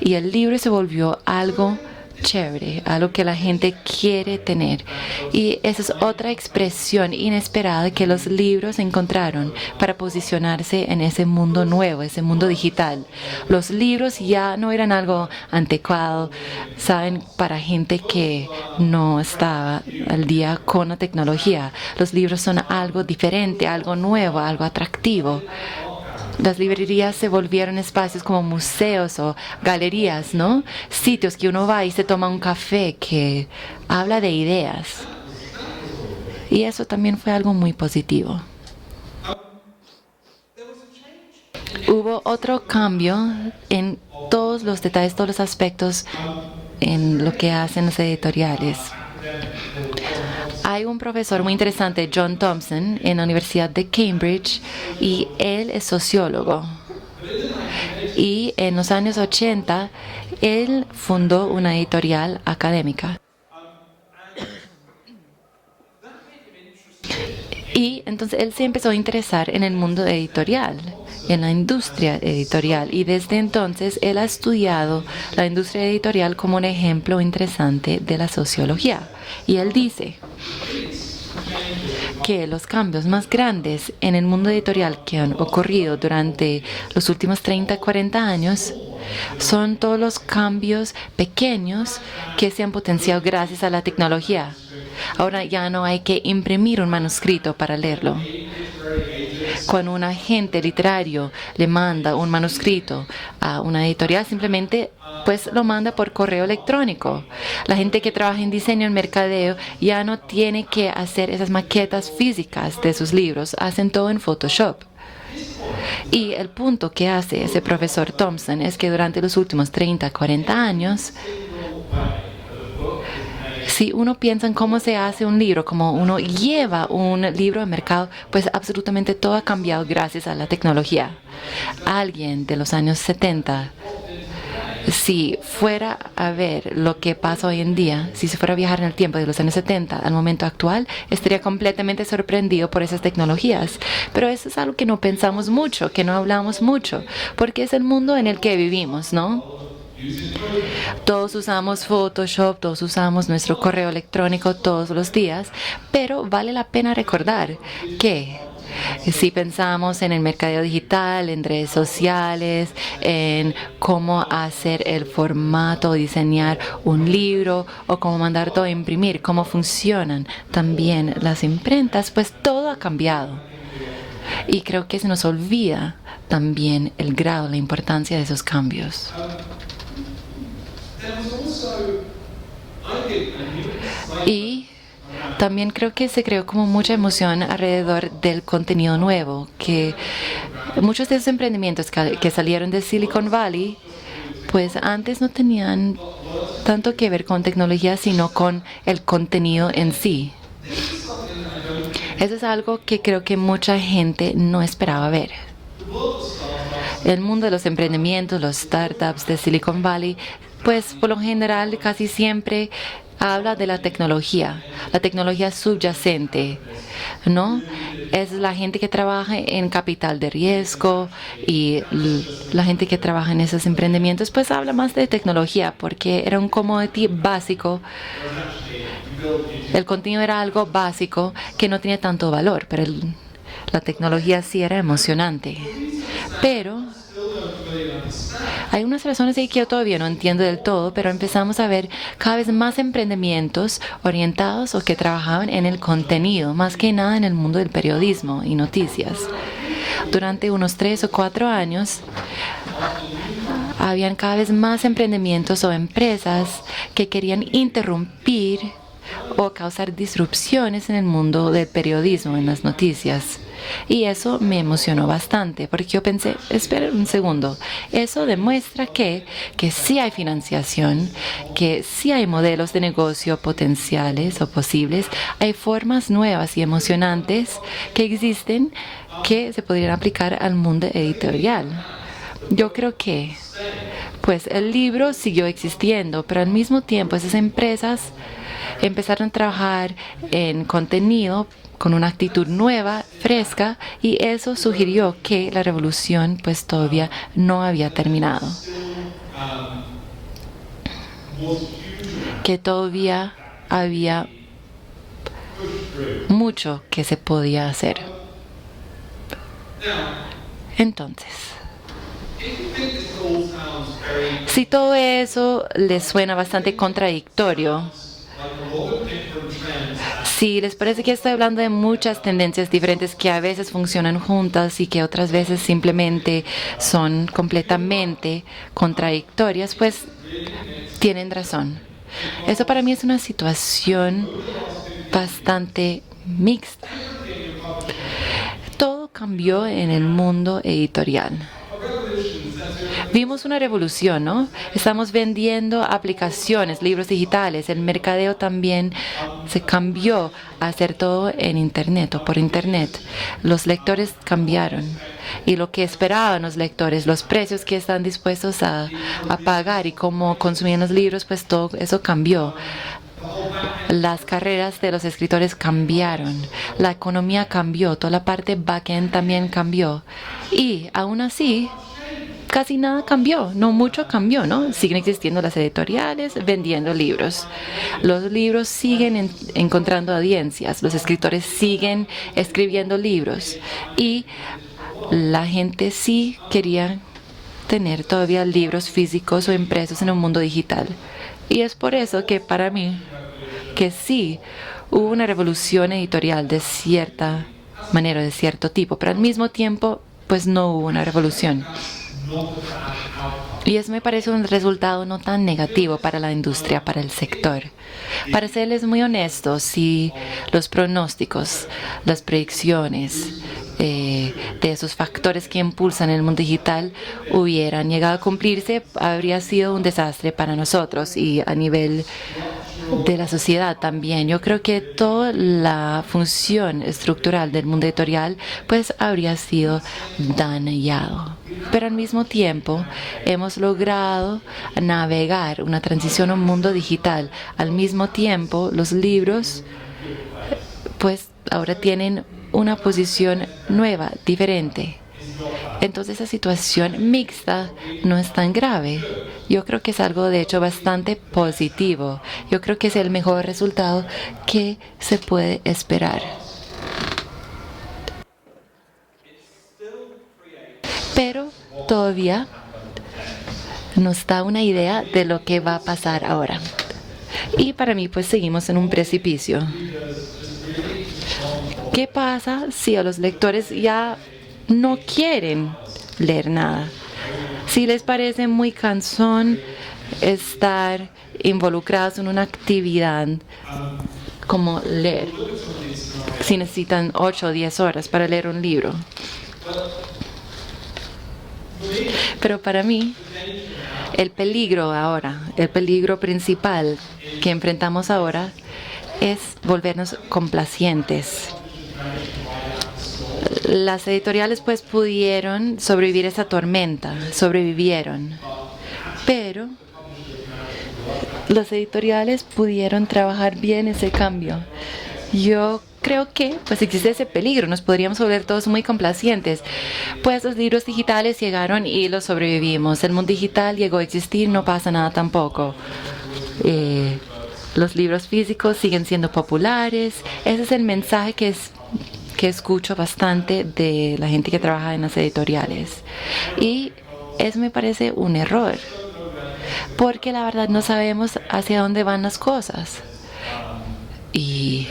Y el libro se volvió algo chévere, algo que la gente quiere tener. Y esa es otra expresión inesperada que los libros encontraron para posicionarse en ese mundo nuevo, ese mundo digital. Los libros ya no eran algo anticuado, saben, para gente que no estaba al día con la tecnología. Los libros son algo diferente, algo nuevo, algo atractivo. Las librerías se volvieron espacios como museos o galerías, ¿no? Sitios que uno va y se toma un café que habla de ideas. Y eso también fue algo muy positivo. Hubo otro cambio en todos los detalles, todos los aspectos en lo que hacen las editoriales. Hay un profesor muy interesante, John Thompson, en la Universidad de Cambridge, y él es sociólogo. Y en los años 80, él fundó una editorial académica. Y entonces él se empezó a interesar en el mundo editorial, en la industria editorial. Y desde entonces él ha estudiado la industria editorial como un ejemplo interesante de la sociología. Y él dice que los cambios más grandes en el mundo editorial que han ocurrido durante los últimos 30, 40 años son todos los cambios pequeños que se han potenciado gracias a la tecnología. Ahora ya no hay que imprimir un manuscrito para leerlo. Cuando un agente literario le manda un manuscrito a una editorial, simplemente pues lo manda por correo electrónico. La gente que trabaja en diseño, en mercadeo, ya no tiene que hacer esas maquetas físicas de sus libros, hacen todo en Photoshop. Y el punto que hace ese profesor Thompson es que durante los últimos 30, 40 años, si uno piensa en cómo se hace un libro, cómo uno lleva un libro al mercado, pues absolutamente todo ha cambiado gracias a la tecnología. Alguien de los años 70, si fuera a ver lo que pasa hoy en día, si se fuera a viajar en el tiempo de los años 70 al momento actual, estaría completamente sorprendido por esas tecnologías. Pero eso es algo que no pensamos mucho, que no hablamos mucho, porque es el mundo en el que vivimos, ¿no? Todos usamos Photoshop, todos usamos nuestro correo electrónico todos los días, pero vale la pena recordar que si pensamos en el mercadeo digital, en redes sociales, en cómo hacer el formato, diseñar un libro o cómo mandar todo a imprimir, cómo funcionan también las imprentas, pues todo ha cambiado. Y creo que se nos olvida también el grado, la importancia de esos cambios. Y también creo que se creó como mucha emoción alrededor del contenido nuevo, que muchos de esos emprendimientos que salieron de Silicon Valley, pues antes no tenían tanto que ver con tecnología, sino con el contenido en sí. Eso es algo que creo que mucha gente no esperaba ver. El mundo de los emprendimientos, los startups de Silicon Valley, pues por lo general casi siempre habla de la tecnología subyacente, ¿no? Es la gente que trabaja en capital de riesgo y la gente que trabaja en esos emprendimientos, pues habla más de tecnología porque era un commodity básico. El contenido era algo básico que no tenía tanto valor, pero la tecnología sí era emocionante. Pero hay unas razones ahí que yo todavía no entiendo del todo, pero empezamos a ver cada vez más emprendimientos orientados o que trabajaban en el contenido, más que nada en el mundo del periodismo y noticias. Durante unos 3 o 4 años, habían cada vez más emprendimientos o empresas que querían interrumpir o causar disrupciones en el mundo del periodismo, en las noticias. Y eso me emocionó bastante, porque yo pensé, espera un segundo, eso demuestra que sí hay financiación, que sí hay modelos de negocio potenciales o posibles, hay formas nuevas y emocionantes que existen que se podrían aplicar al mundo editorial. Yo creo que pues el libro siguió existiendo, pero al mismo tiempo esas empresas empezaron a trabajar en contenido con una actitud nueva, fresca, y eso sugirió que la revolución pues todavía no había terminado. Que todavía había mucho que se podía hacer. Entonces, si todo eso les suena bastante contradictorio, si les parece que estoy hablando de muchas tendencias diferentes que a veces funcionan juntas y que otras veces simplemente son completamente contradictorias, pues tienen razón. Eso para mí es una situación bastante mixta. Todo cambió en el mundo editorial. Vimos una revolución, ¿no? Estamos vendiendo aplicaciones, libros digitales. El mercadeo también se cambió a hacer todo en Internet o por Internet. Los lectores cambiaron. Y lo que esperaban los lectores, los precios que están dispuestos a pagar y cómo consumían los libros, pues todo eso cambió. Las carreras de los escritores cambiaron, la economía cambió, toda la parte back-end también cambió. Y aún así, casi nada cambió, no mucho cambió, ¿no? Siguen existiendo las editoriales vendiendo libros. Los libros siguen encontrando audiencias, los escritores siguen escribiendo libros. Y la gente sí quería tener todavía libros físicos o impresos en un mundo digital. Y es por eso que para mí, que sí hubo una revolución editorial de cierta manera, de cierto tipo, pero al mismo tiempo, pues no hubo una revolución. Y eso me parece un resultado no tan negativo para la industria, para el sector. Para serles muy honestos, si los pronósticos, las predicciones de esos factores que impulsan el mundo digital hubieran llegado a cumplirse, habría sido un desastre para nosotros y a nivel de la sociedad también. Yo creo que toda la función estructural del mundo editorial pues habría sido dañado. Pero al mismo tiempo hemos logrado navegar una transición a un mundo digital. Al mismo tiempo los libros pues ahora tienen una posición nueva, diferente. entonces esa situación mixta no es tan grave. Yo creo que es algo de hecho bastante positivo. Yo creo que es el mejor resultado que se puede esperar. Pero todavía nos da una idea de lo que va a pasar ahora. Y para mí, pues seguimos en un precipicio. ¿Qué pasa si a los lectores ya no quieren leer nada? Si les parece muy cansón estar involucrados en una actividad como leer, si necesitan 8 o 10 horas para leer un libro. Pero para mí, el peligro principal que enfrentamos ahora es volvernos complacientes. Las editoriales pues pudieron sobrevivir esa tormenta, sobrevivieron, pero las editoriales pudieron trabajar bien ese cambio. Yo creo que pues existe ese peligro, nos podríamos volver todos muy complacientes. Pues los libros digitales llegaron y los sobrevivimos. El mundo digital llegó a existir, no pasa nada tampoco. Los libros físicos siguen siendo populares. Ese es el mensaje que escucho bastante de la gente que trabaja en las editoriales. Y eso me parece un error, porque la verdad no sabemos hacia dónde van las cosas. Y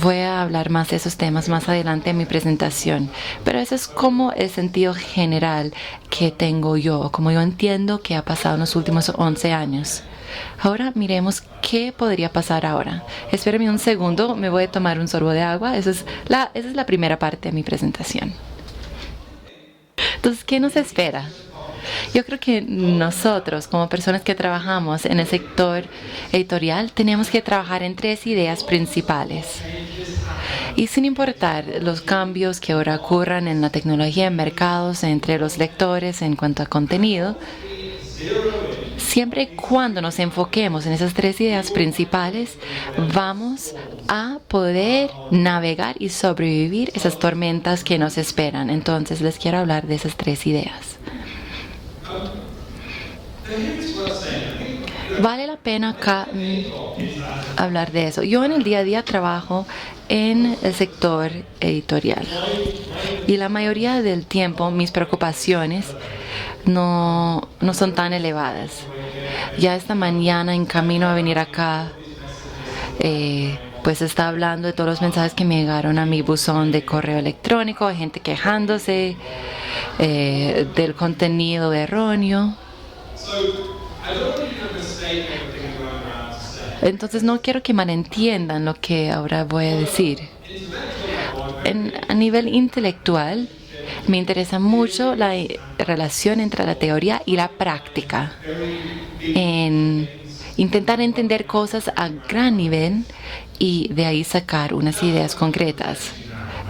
voy a hablar más de esos temas más adelante en mi presentación, pero eso es como el sentido general que tengo yo, como yo entiendo que ha pasado en los últimos 11 años. Ahora miremos qué podría pasar ahora. Espérame un segundo, me voy a tomar un sorbo de agua. Esa es la primera parte de mi presentación. Entonces, ¿qué nos espera? Yo creo que nosotros, como personas que trabajamos en el sector editorial, tenemos que trabajar en 3 ideas principales. Y sin importar los cambios que ahora ocurran en la tecnología, en mercados, entre los lectores en cuanto a contenido, siempre y cuando nos enfoquemos en esas 3 ideas principales, vamos a poder navegar y sobrevivir esas tormentas que nos esperan. Entonces, les quiero hablar de esas 3 ideas. Vale la pena acá hablar de eso. Yo en el día a día trabajo en el sector editorial y la mayoría del tiempo mis preocupaciones no son tan elevadas. Ya esta mañana en camino a venir acá, pues estaba hablando de todos los mensajes que me llegaron a mi buzón de correo electrónico, de gente quejándose del contenido erróneo. Entonces no quiero que malentiendan lo que ahora voy a decir. A nivel intelectual, me interesa mucho la relación entre la teoría y la práctica. En intentar entender cosas a gran nivel y de ahí sacar unas ideas concretas.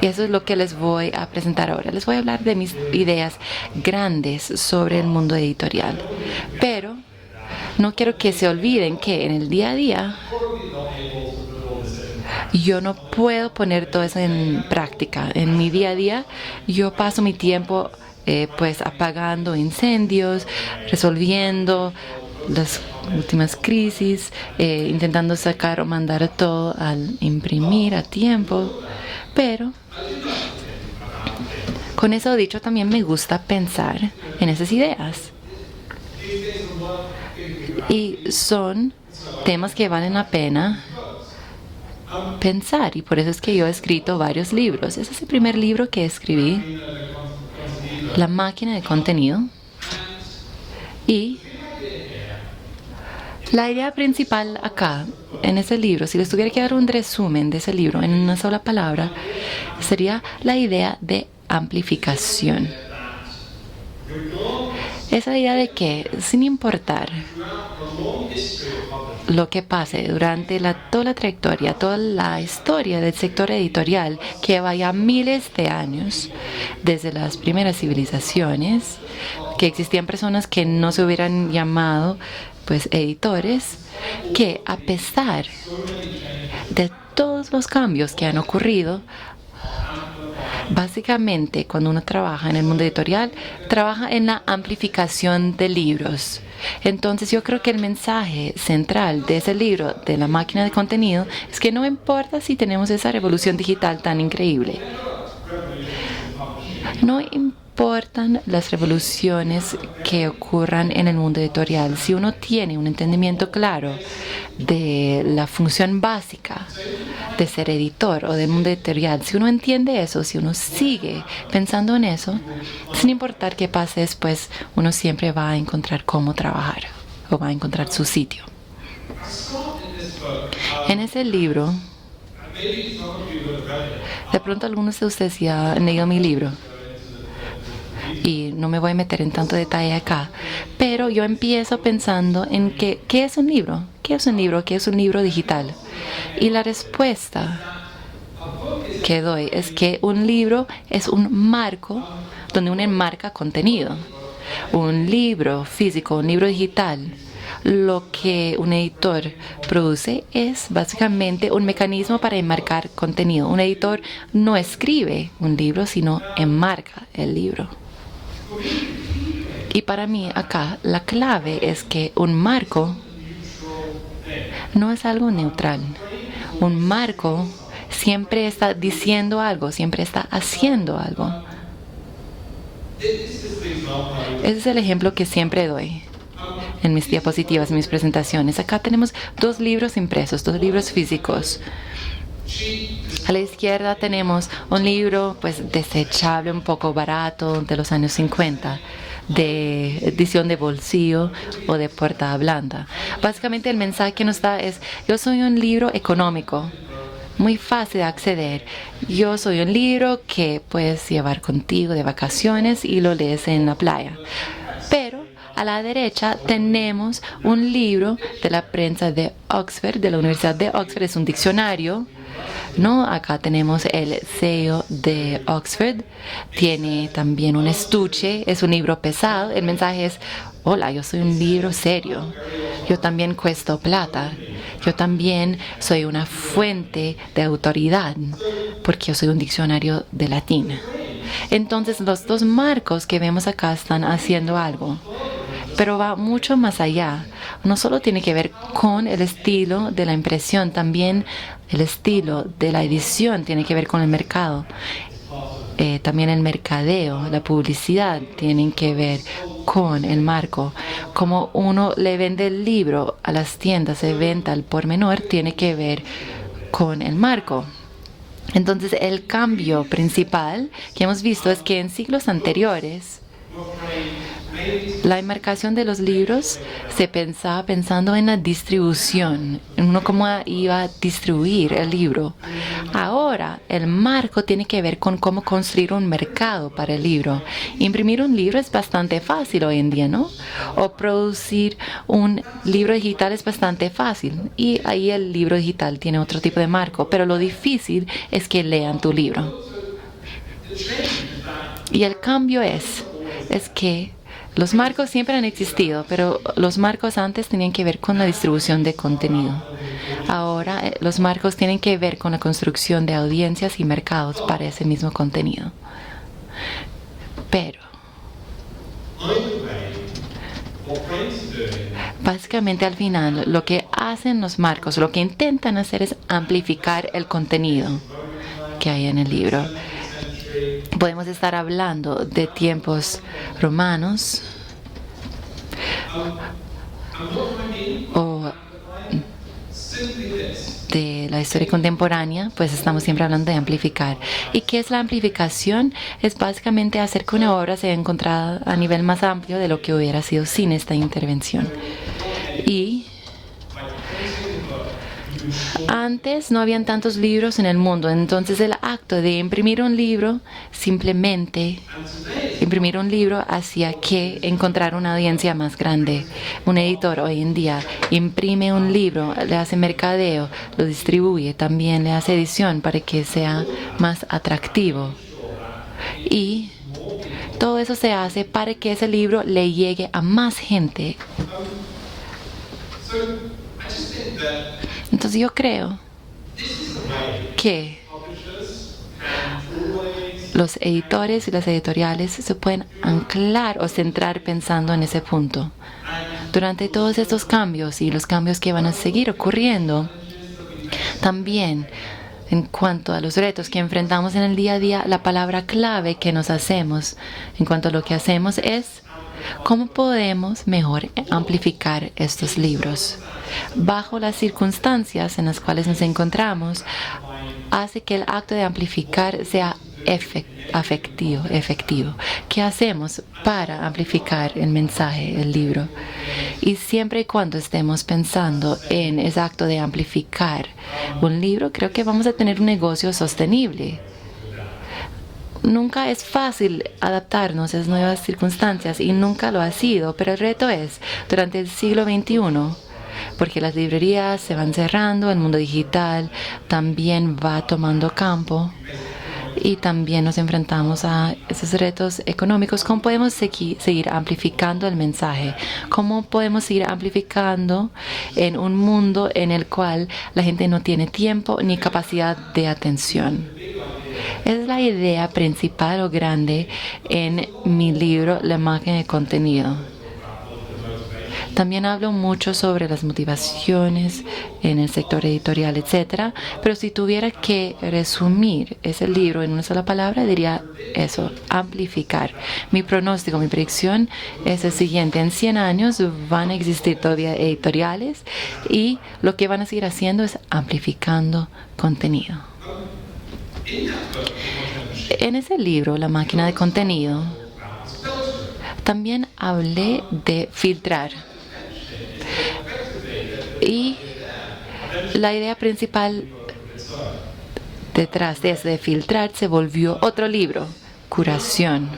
Y eso es lo que les voy a presentar ahora. Les voy a hablar de mis ideas grandes sobre el mundo editorial. Pero no quiero que se olviden que en el día a día yo no puedo poner todo eso en práctica. En mi día a día yo paso mi tiempo pues apagando incendios, resolviendo las últimas crisis, intentando sacar o mandar todo al imprimir a tiempo. Pero con eso dicho, también me gusta pensar en esas ideas. Y son temas que valen la pena pensar, y por eso es que yo he escrito varios libros. Ese es el primer libro que escribí, La máquina de contenido. Y la idea principal acá, en ese libro, si les tuviera que dar un resumen de ese libro en una sola palabra, sería la idea de amplificación. Esa idea de que, sin importar lo que pase durante toda la trayectoria, toda la historia del sector editorial, que vaya miles de años, desde las primeras civilizaciones, que existían personas que no se hubieran llamado pues editores, que a pesar de todos los cambios que han ocurrido, Básicamente, cuando uno trabaja en el mundo editorial, trabaja en la amplificación de libros. Entonces, yo creo que el mensaje central de ese libro, de la máquina de contenido, es que no importa si tenemos esa revolución digital tan increíble. No importan las revoluciones que ocurran en el mundo editorial. Si uno tiene un entendimiento claro de la función básica de ser editor o del mundo editorial, si uno entiende eso, si uno sigue pensando en eso, sin importar qué pase después, uno siempre va a encontrar cómo trabajar o va a encontrar su sitio. En ese libro, de pronto algunos de ustedes ya han leído mi libro, y no me voy a meter en tanto detalle acá, pero yo empiezo pensando en ¿qué es un libro? ¿Qué es un libro? ¿Qué es un libro digital? Y la respuesta que doy es que un libro es un marco donde uno enmarca contenido. Un libro físico, un libro digital, lo que un editor produce es básicamente un mecanismo para enmarcar contenido. Un editor no escribe un libro, sino enmarca el libro. Y para mí acá la clave es que un marco no es algo neutral. Un marco siempre está diciendo algo, siempre está haciendo algo. Ese es el ejemplo que siempre doy en mis diapositivas, en mis presentaciones. Acá tenemos 2 libros impresos, 2 libros físicos. A la izquierda tenemos un libro pues desechable, un poco barato, de los años 50, de edición de bolsillo o de portada blanda. Básicamente el mensaje que nos da es: yo soy un libro económico, muy fácil de acceder. Yo soy un libro que puedes llevar contigo de vacaciones y lo lees en la playa. Pero a la derecha tenemos un libro de la prensa de Oxford, de la Universidad de Oxford. Es un diccionario, ¿no? Acá tenemos el sello de Oxford. Tiene también un estuche. Es un libro pesado. El mensaje es: hola, yo soy un libro serio. Yo también cuesto plata. Yo también soy una fuente de autoridad, porque yo soy un diccionario de latín. Entonces, los 2 marcos que vemos acá están haciendo algo, pero va mucho más allá. No solo tiene que ver con el estilo de la impresión, también el estilo de la edición tiene que ver con el mercado. También el mercadeo, la publicidad tienen que ver con el marco. Como uno le vende el libro a las tiendas de venta al por menor, tiene que ver con el marco. Entonces, el cambio principal que hemos visto es que en siglos anteriores la enmarcación de los libros se pensaba pensando en la distribución, en uno cómo iba a distribuir el libro. Ahora, el marco tiene que ver con cómo construir un mercado para el libro. Imprimir un libro es bastante fácil hoy en día, ¿no? O producir un libro digital es bastante fácil. Y ahí el libro digital tiene otro tipo de marco, pero lo difícil es que lean tu libro. Y el cambio es que los marcos siempre han existido, pero los marcos antes tenían que ver con la distribución de contenido. Ahora los marcos tienen que ver con la construcción de audiencias y mercados para ese mismo contenido. Pero básicamente al final lo que hacen los marcos, lo que intentan hacer es amplificar el contenido que hay en el libro. Podemos estar hablando de tiempos romanos o de la historia contemporánea, pues estamos siempre hablando de amplificar. ¿Y qué es la amplificación? Es básicamente hacer que una obra sea encontrada a nivel más amplio de lo que hubiera sido sin esta intervención. Y antes no habían tantos libros en el mundo, entonces el acto de imprimir un libro, simplemente imprimir un libro, hacía que encontrar una audiencia más grande. Un editor hoy en día imprime un libro, le hace mercadeo, lo distribuye, también le hace edición para que sea más atractivo. Y todo eso se hace para que ese libro le llegue a más gente. Entonces yo creo que los editores y las editoriales se pueden anclar o centrar pensando en ese punto. Durante todos estos cambios y los cambios que van a seguir ocurriendo, también en cuanto a los retos que enfrentamos en el día a día, la palabra clave que nos hacemos en cuanto a lo que hacemos es cómo podemos mejor amplificar estos libros. Bajo las circunstancias en las cuales nos encontramos, hace que el acto de amplificar sea efectivo. ¿Qué hacemos para amplificar el mensaje, el libro? Y siempre y cuando estemos pensando en ese acto de amplificar un libro, creo que vamos a tener un negocio sostenible. Nunca es fácil adaptarnos a esas nuevas circunstancias y nunca lo ha sido, pero el reto es, durante el siglo XXI, porque las librerías se van cerrando, el mundo digital también va tomando campo y también nos enfrentamos a esos retos económicos. ¿Cómo podemos seguir amplificando el mensaje? ¿Cómo podemos seguir amplificando en un mundo en el cual la gente no tiene tiempo ni capacidad de atención? Es la idea principal o grande en mi libro La máquina de contenido. También hablo mucho sobre las motivaciones en el sector editorial, etc. Pero si tuviera que resumir ese libro en una sola palabra, diría eso: amplificar. Mi pronóstico, mi predicción es el siguiente: en 100 años van a existir todavía editoriales y lo que van a seguir haciendo es amplificando contenido. En ese libro, La máquina de contenido, también hablé de filtrar. Y la idea principal detrás de eso de filtrar se volvió otro libro, Curación.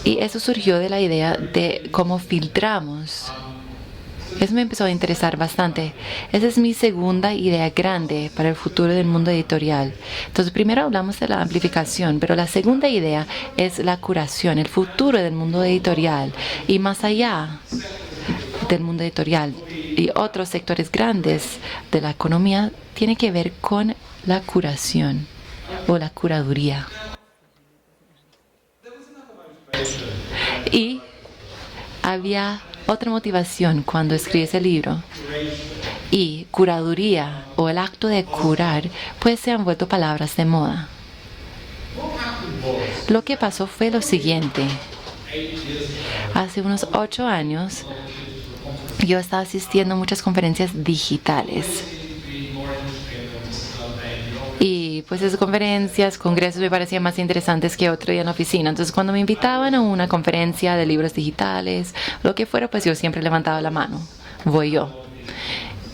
Y eso surgió de la idea de cómo filtramos. Eso me empezó a interesar bastante. Esa es mi segunda idea grande para el futuro del mundo editorial. Entonces, primero hablamos de la amplificación, pero la segunda idea es la curación, el futuro del mundo editorial. Y más allá del mundo editorial y otros sectores grandes de la economía, tiene que ver con la curación o la curaduría. Y había otra motivación cuando escribí ese libro. Y curaduría o el acto de curar pues se han vuelto palabras de moda. Lo que pasó fue lo siguiente. Hace unos 8 años yo estaba asistiendo a muchas conferencias digitales. Y pues esas conferencias, congresos me parecían más interesantes que otro día en la oficina. Entonces cuando me invitaban a una conferencia de libros digitales, lo que fuera, pues yo siempre levantaba la mano. Voy yo.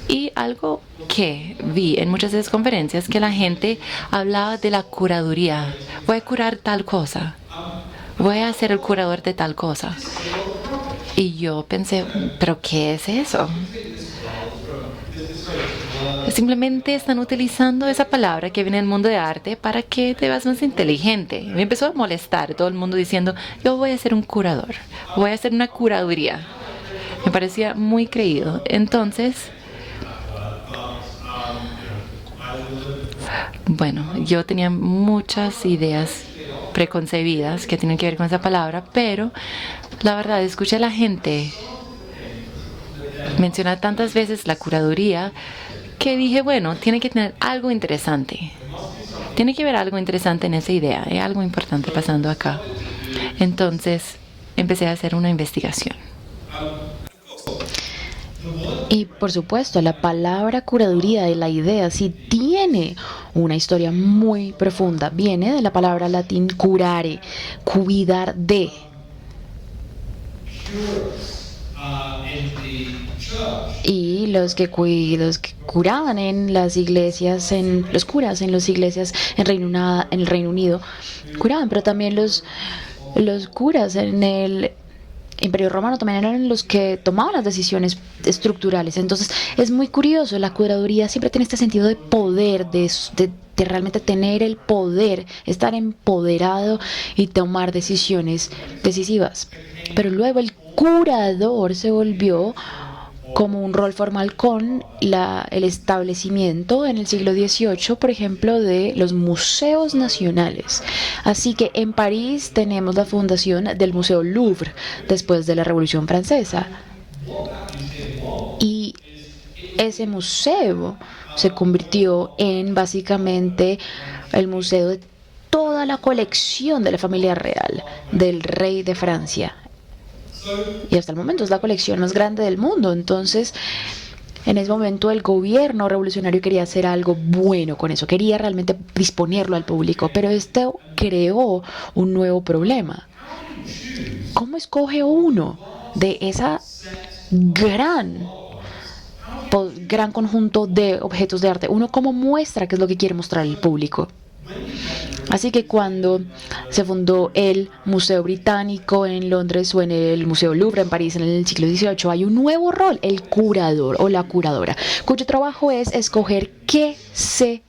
Y algo que vi en muchas de esas conferencias, que la gente hablaba de la curaduría. Voy a curar tal cosa. Voy a ser el curador de tal cosa. Y yo pensé, ¿pero qué es eso? Simplemente están utilizando esa palabra que viene del mundo de arte para que te veas más inteligente. Me empezó a molestar todo el mundo diciendo, yo voy a ser un curador, voy a hacer una curaduría. Me parecía muy creído. Entonces, bueno, yo tenía muchas ideas preconcebidas que tienen que ver con esa palabra, pero la verdad, escuché a la gente mencionar tantas veces la curaduría que dije, bueno, tiene que tener algo interesante. Tiene que haber algo interesante en esa idea. Hay algo importante pasando acá. Entonces, empecé a hacer una investigación. Y por supuesto, la palabra curaduría de la idea sí tiene una historia muy profunda. Viene de la palabra latín curare, cuidar de. Y los que curaban en las iglesias, los curas en las iglesias en el Reino Unido, curaban, pero también los curas en el Imperio Romano también eran los que tomaban las decisiones estructurales. Entonces es muy curioso, la curaduría siempre tiene este sentido de poder, de realmente tener el poder, estar empoderado y tomar decisiones decisivas. Pero luego el curador se volvió como un rol formal con el establecimiento en el siglo XVIII, por ejemplo, de los museos nacionales. Así que en París tenemos la fundación del Museo Louvre después de la Revolución Francesa. Y ese museo se convirtió en básicamente el museo de toda la colección de la familia real del rey de Francia. Y hasta el momento es la colección más grande del mundo. Entonces, en ese momento el gobierno revolucionario quería hacer algo bueno con eso, quería realmente disponerlo al público, pero esto creó un nuevo problema. ¿Cómo escoge uno de esa gran conjunto de objetos de arte? Uno cómo muestra qué es lo que quiere mostrar al público. Así que cuando se fundó el Museo Británico en Londres o en el Museo Louvre en París en el siglo XVIII, hay un nuevo rol, el curador o la curadora, cuyo trabajo es escoger qué se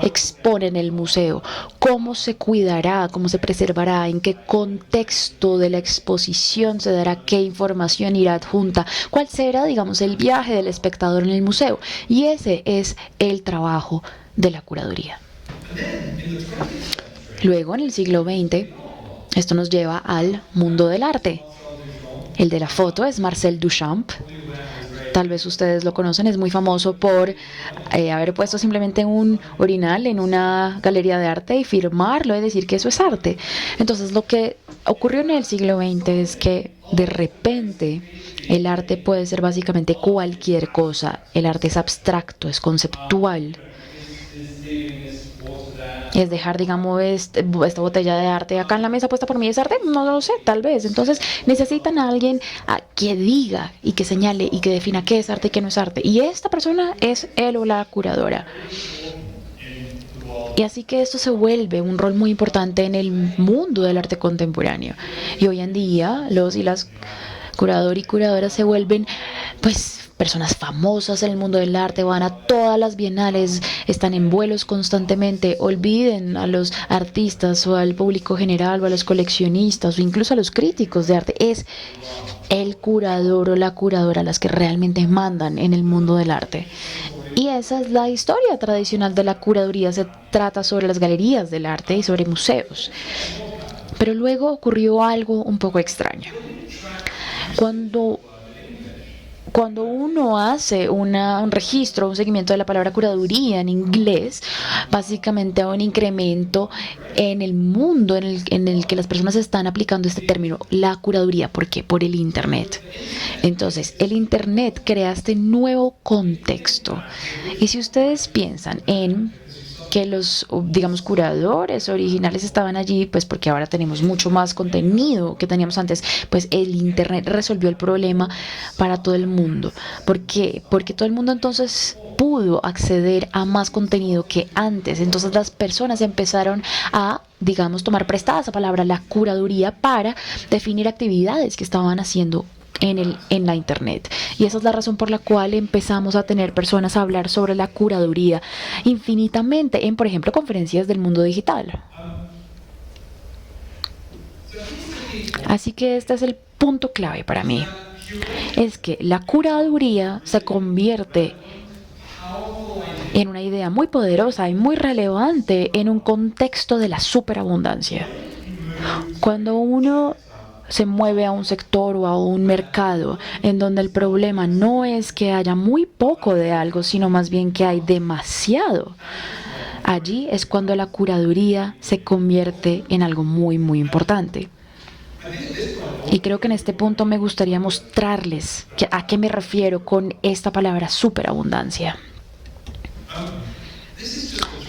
expone en el museo, cómo se cuidará, cómo se preservará, en qué contexto de la exposición se dará, qué información irá adjunta, cuál será, digamos, el viaje del espectador en el museo. Y ese es el trabajo de la curaduría. Luego, en el siglo XX, esto nos lleva al mundo del arte. El de la foto es Marcel Duchamp. Tal vez ustedes lo conocen, es muy famoso por haber puesto simplemente un urinal en una galería de arte y firmarlo y decir que eso es arte. Entonces, lo que ocurrió en el siglo XX es que de repente el arte puede ser básicamente cualquier cosa. El arte es abstracto, es conceptual. Es dejar, digamos, esta botella de arte acá en la mesa puesta por mí, ¿es arte? No lo sé, tal vez. Entonces necesitan a alguien que diga y que señale y que defina qué es arte y qué no es arte. Y esta persona es él o la curadora. Y así que esto se vuelve un rol muy importante en el mundo del arte contemporáneo. Y hoy en día los y las curador y curadoras se vuelven, pues, personas famosas en el mundo del arte, van a todas las bienales, están en vuelos constantemente. Olviden a los artistas o al público general o a los coleccionistas o incluso a los críticos de arte. Es el curador o la curadora las que realmente mandan en el mundo del arte. Y esa es la historia tradicional de la curaduría. Se trata sobre las galerías del arte y sobre museos. Pero luego ocurrió algo un poco extraño. Cuando uno hace un registro, un seguimiento de la palabra curaduría en inglés, básicamente hay un incremento en el mundo en el que las personas están aplicando este término, la curaduría. ¿Por qué? Por el Internet. Entonces, el Internet crea este nuevo contexto. Y si ustedes piensan en que los, digamos, curadores originales estaban allí, pues porque ahora tenemos mucho más contenido que teníamos antes, pues el Internet resolvió el problema para todo el mundo. ¿Por qué? Porque todo el mundo entonces pudo acceder a más contenido que antes. Entonces las personas empezaron a, digamos, tomar prestada esa palabra, la curaduría, para definir actividades que estaban haciendo en la Internet. Y esa es la razón por la cual empezamos a tener personas a hablar sobre la curaduría infinitamente en, por ejemplo, conferencias del mundo digital. Así que este es el punto clave para mí. Es que la curaduría se convierte en una idea muy poderosa y muy relevante en un contexto de la superabundancia. Cuando uno se mueve a un sector o a un mercado en donde el problema no es que haya muy poco de algo, sino más bien que hay demasiado, allí es cuando la curaduría se convierte en algo muy, muy importante. Y creo que en este punto me gustaría mostrarles a qué me refiero con esta palabra superabundancia.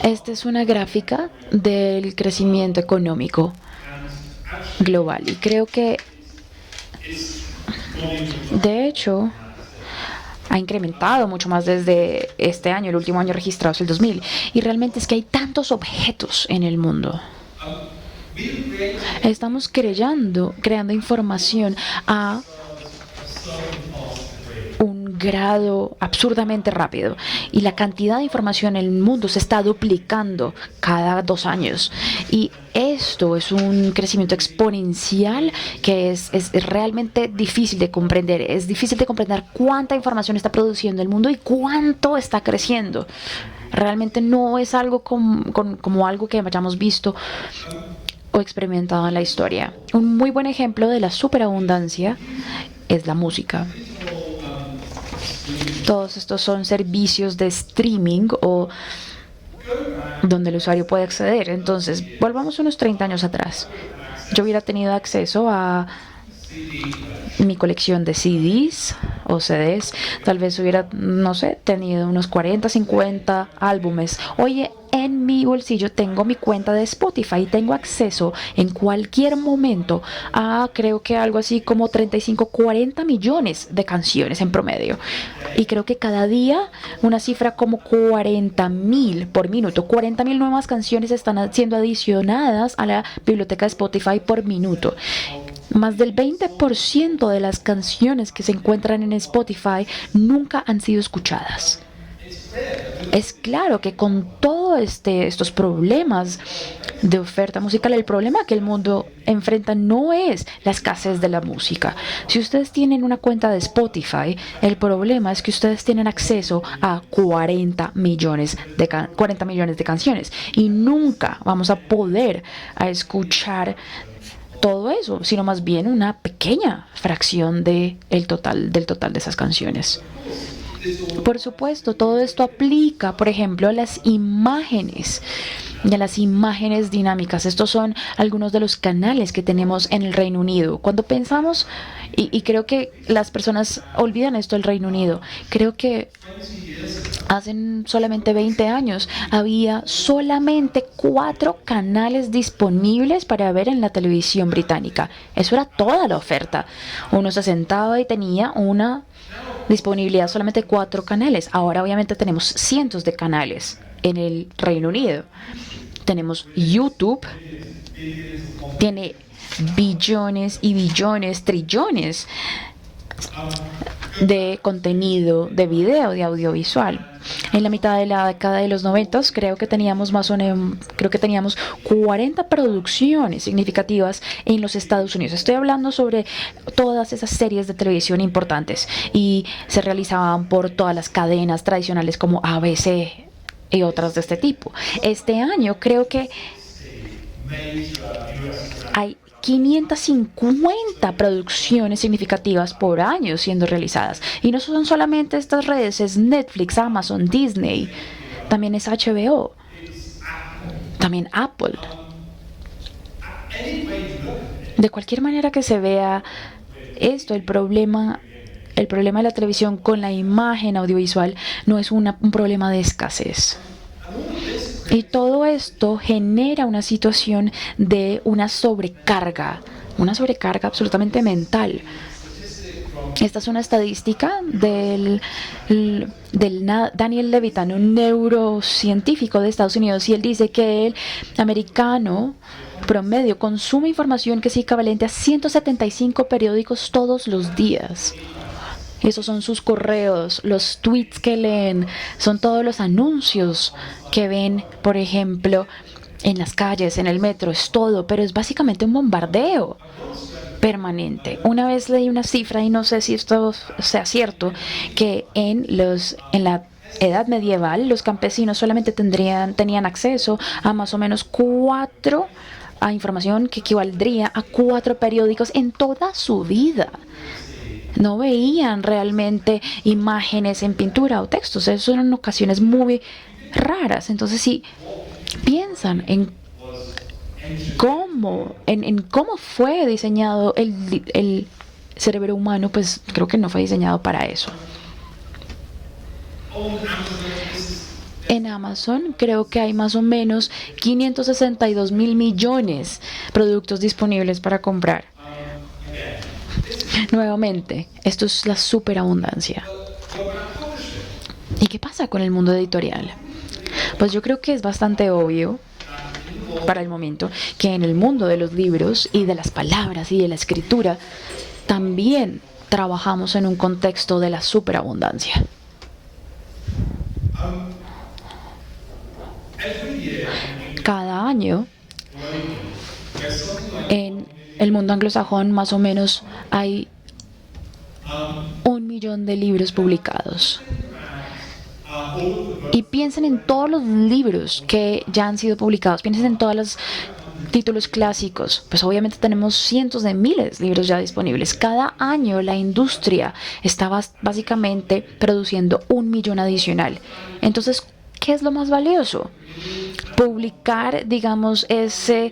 Esta es una gráfica del crecimiento económico global y creo que de hecho ha incrementado mucho más desde este año. El último año registrado es el 2000, y realmente es que hay tantos objetos en el mundo. Estamos creando información a un grado absurdamente rápido y la cantidad de información en el mundo se está duplicando cada 2 años. Y esto es un crecimiento exponencial que es realmente difícil de comprender. Es difícil de comprender cuánta información está produciendo el mundo y cuánto está creciendo. Realmente no es algo como algo que hayamos visto o experimentado en la historia. Un muy buen ejemplo de la superabundancia es la música. Todos estos son servicios de streaming o donde el usuario puede acceder. Entonces, volvamos unos 30 años atrás. Yo hubiera tenido acceso a mi colección de CDs o CDs. Tal vez hubiera, no sé, tenido unos 40, 50 álbumes. Oye, en mi bolsillo tengo mi cuenta de Spotify y tengo acceso en cualquier momento a creo que algo así como 35, 40 millones de canciones en promedio. Y creo que cada día una cifra como 40.000 por minuto. 40.000 nuevas canciones están siendo adicionadas a la biblioteca de Spotify por minuto. Más del 20% de las canciones que se encuentran en Spotify nunca han sido escuchadas. Es claro que con todos estos problemas de oferta musical, el problema que el mundo enfrenta no es la escasez de la música. Si ustedes tienen una cuenta de Spotify, el problema es que ustedes tienen acceso a 40 millones de canciones y nunca vamos a poder escuchar todo eso, sino más bien una pequeña fracción del total de esas canciones. Por supuesto, todo esto aplica, por ejemplo, a las imágenes dinámicas. Estos son algunos de los canales que tenemos en el Reino Unido. Cuando pensamos, y creo que las personas olvidan esto del Reino Unido, creo que hace solamente 20 años había solamente 4 canales disponibles para ver en la televisión británica. Eso era toda la oferta. Uno se sentaba y tenía una disponibilidad solamente de 4 canales. Ahora obviamente tenemos cientos de canales en el Reino Unido. Tenemos YouTube, tiene billones y billones, trillones de contenido, de video, de audiovisual. En la mitad de la década de los 90 creo que teníamos 40 producciones significativas en los Estados Unidos. Estoy hablando sobre todas esas series de televisión importantes y se realizaban por todas las cadenas tradicionales como ABC y otras de este tipo. Este año creo que hay 550 producciones significativas por año siendo realizadas. Y no son solamente estas redes, es Netflix, Amazon, Disney, también es HBO, también Apple. De cualquier manera que se vea esto, el problema de la televisión con la imagen audiovisual no es un problema de escasez. Y todo esto genera una situación de una sobrecarga absolutamente mental. Esta es una estadística del Daniel Levitan, un neurocientífico de Estados Unidos, y él dice que el americano promedio consume información que es equivalente a 175 periódicos todos los días. Esos son sus correos, los tweets que leen, son todos los anuncios que ven, por ejemplo, en las calles, en el metro, es todo, pero es básicamente un bombardeo permanente. Una vez leí una cifra, y no sé si esto sea cierto, que en la Edad medieval los campesinos solamente tenían acceso a más o menos 4 a información que equivaldría a 4 periódicos en toda su vida. No veían realmente imágenes en pintura o textos. Eso eran ocasiones muy raras. Entonces, si piensan en cómo fue diseñado el cerebro humano, pues creo que no fue diseñado para eso. En Amazon creo que hay más o menos 562.000 millones de productos disponibles para comprar. Nuevamente, esto es la superabundancia. ¿Y qué pasa con el mundo editorial? Pues yo creo que es bastante obvio para el momento que en el mundo de los libros y de las palabras y de la escritura también trabajamos en un contexto de la superabundancia. Cada año en el mundo anglosajón más o menos hay 1 millón de libros publicados. Y piensen en todos los libros que ya han sido publicados, piensen en todos los títulos clásicos. Pues obviamente tenemos cientos de miles de libros ya disponibles. Cada año la industria está básicamente produciendo 1 millón adicional. Entonces, ¿qué es lo más valioso? Publicar, digamos, ese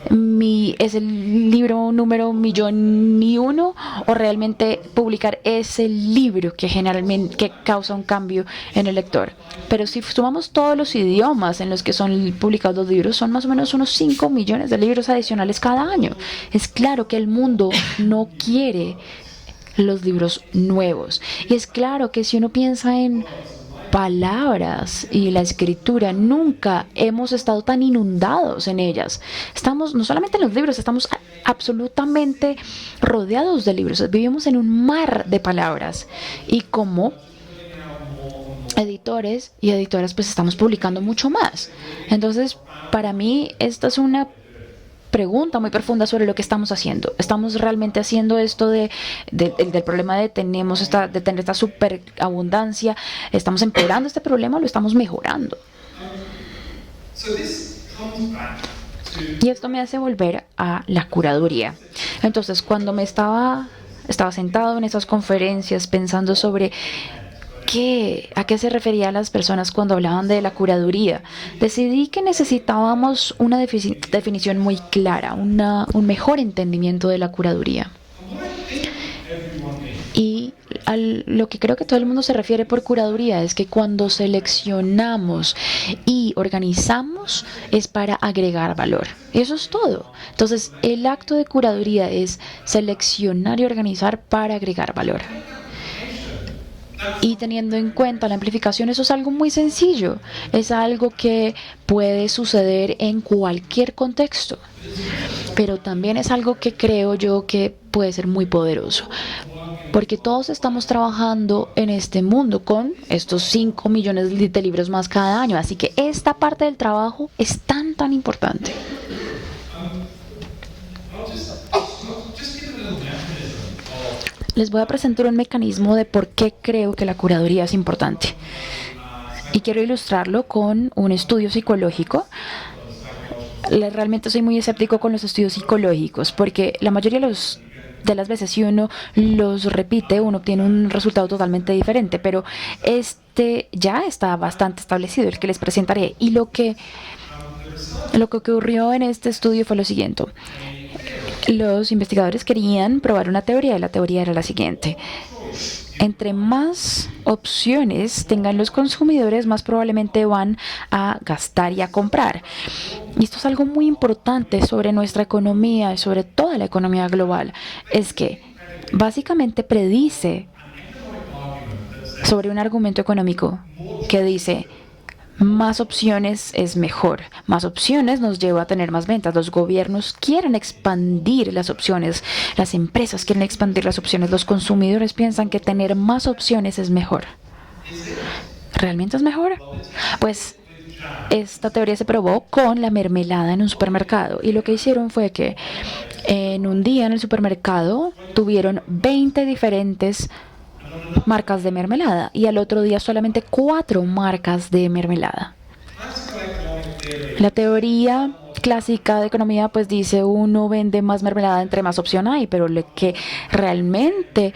libro número 1.000.001, o realmente publicar ese libro que generalmente causa un cambio en el lector. Pero si sumamos todos los idiomas en los que son publicados los libros, son más o menos unos 5 millones de libros adicionales cada año. Es claro que el mundo no quiere los libros nuevos. Y es claro que si uno piensa en palabras y la escritura, nunca hemos estado tan inundados en ellas. Estamos no solamente en los libros, estamos absolutamente rodeados de libros. Vivimos en un mar de palabras y como editores y editoras pues estamos publicando mucho más. Entonces, para mí esta es una pregunta muy profunda sobre lo que estamos haciendo. ¿Estamos realmente haciendo esto del problema de tener esta superabundancia? ¿Estamos empeorando este problema o lo estamos mejorando? Y esto me hace volver a la curaduría. Entonces, cuando estaba sentado en esas conferencias pensando sobre ¿a qué se referían las personas cuando hablaban de la curaduría? Decidí que necesitábamos una definición muy clara, un mejor entendimiento de la curaduría. Y lo que creo que todo el mundo se refiere por curaduría es que cuando seleccionamos y organizamos es para agregar valor. Eso es todo. Entonces, el acto de curaduría es seleccionar y organizar para agregar valor. Y teniendo en cuenta la amplificación, eso es algo muy sencillo. Es algo que puede suceder en cualquier contexto. Pero también es algo que creo yo que puede ser muy poderoso. Porque todos estamos trabajando en este mundo con estos 5 millones de libros más cada año. Así que esta parte del trabajo es tan importante. Les voy a presentar un mecanismo de por qué creo que la curaduría es importante. Y quiero ilustrarlo con un estudio psicológico. Realmente soy muy escéptico con los estudios psicológicos porque la mayoría de las veces si uno los repite, uno obtiene un resultado totalmente diferente. Pero este ya está bastante establecido, el que les presentaré. Y lo que ocurrió en este estudio fue lo siguiente. Los investigadores querían probar una teoría y la teoría era la siguiente. Entre más opciones tengan los consumidores, más probablemente van a gastar y a comprar. Y esto es algo muy importante sobre nuestra economía y sobre toda la economía global. Es que básicamente predice sobre un argumento económico que dice: más opciones es mejor. Más opciones nos lleva a tener más ventas. Los gobiernos quieren expandir las opciones. Las empresas quieren expandir las opciones. Los consumidores piensan que tener más opciones es mejor. ¿Realmente es mejor? Pues esta teoría se probó con la mermelada en un supermercado. Y lo que hicieron fue que en un día en el supermercado tuvieron 20 diferentes marcas de mermelada y al otro día solamente 4 marcas de mermelada. La teoría clásica de economía pues dice uno vende más mermelada entre más opción hay, pero lo que realmente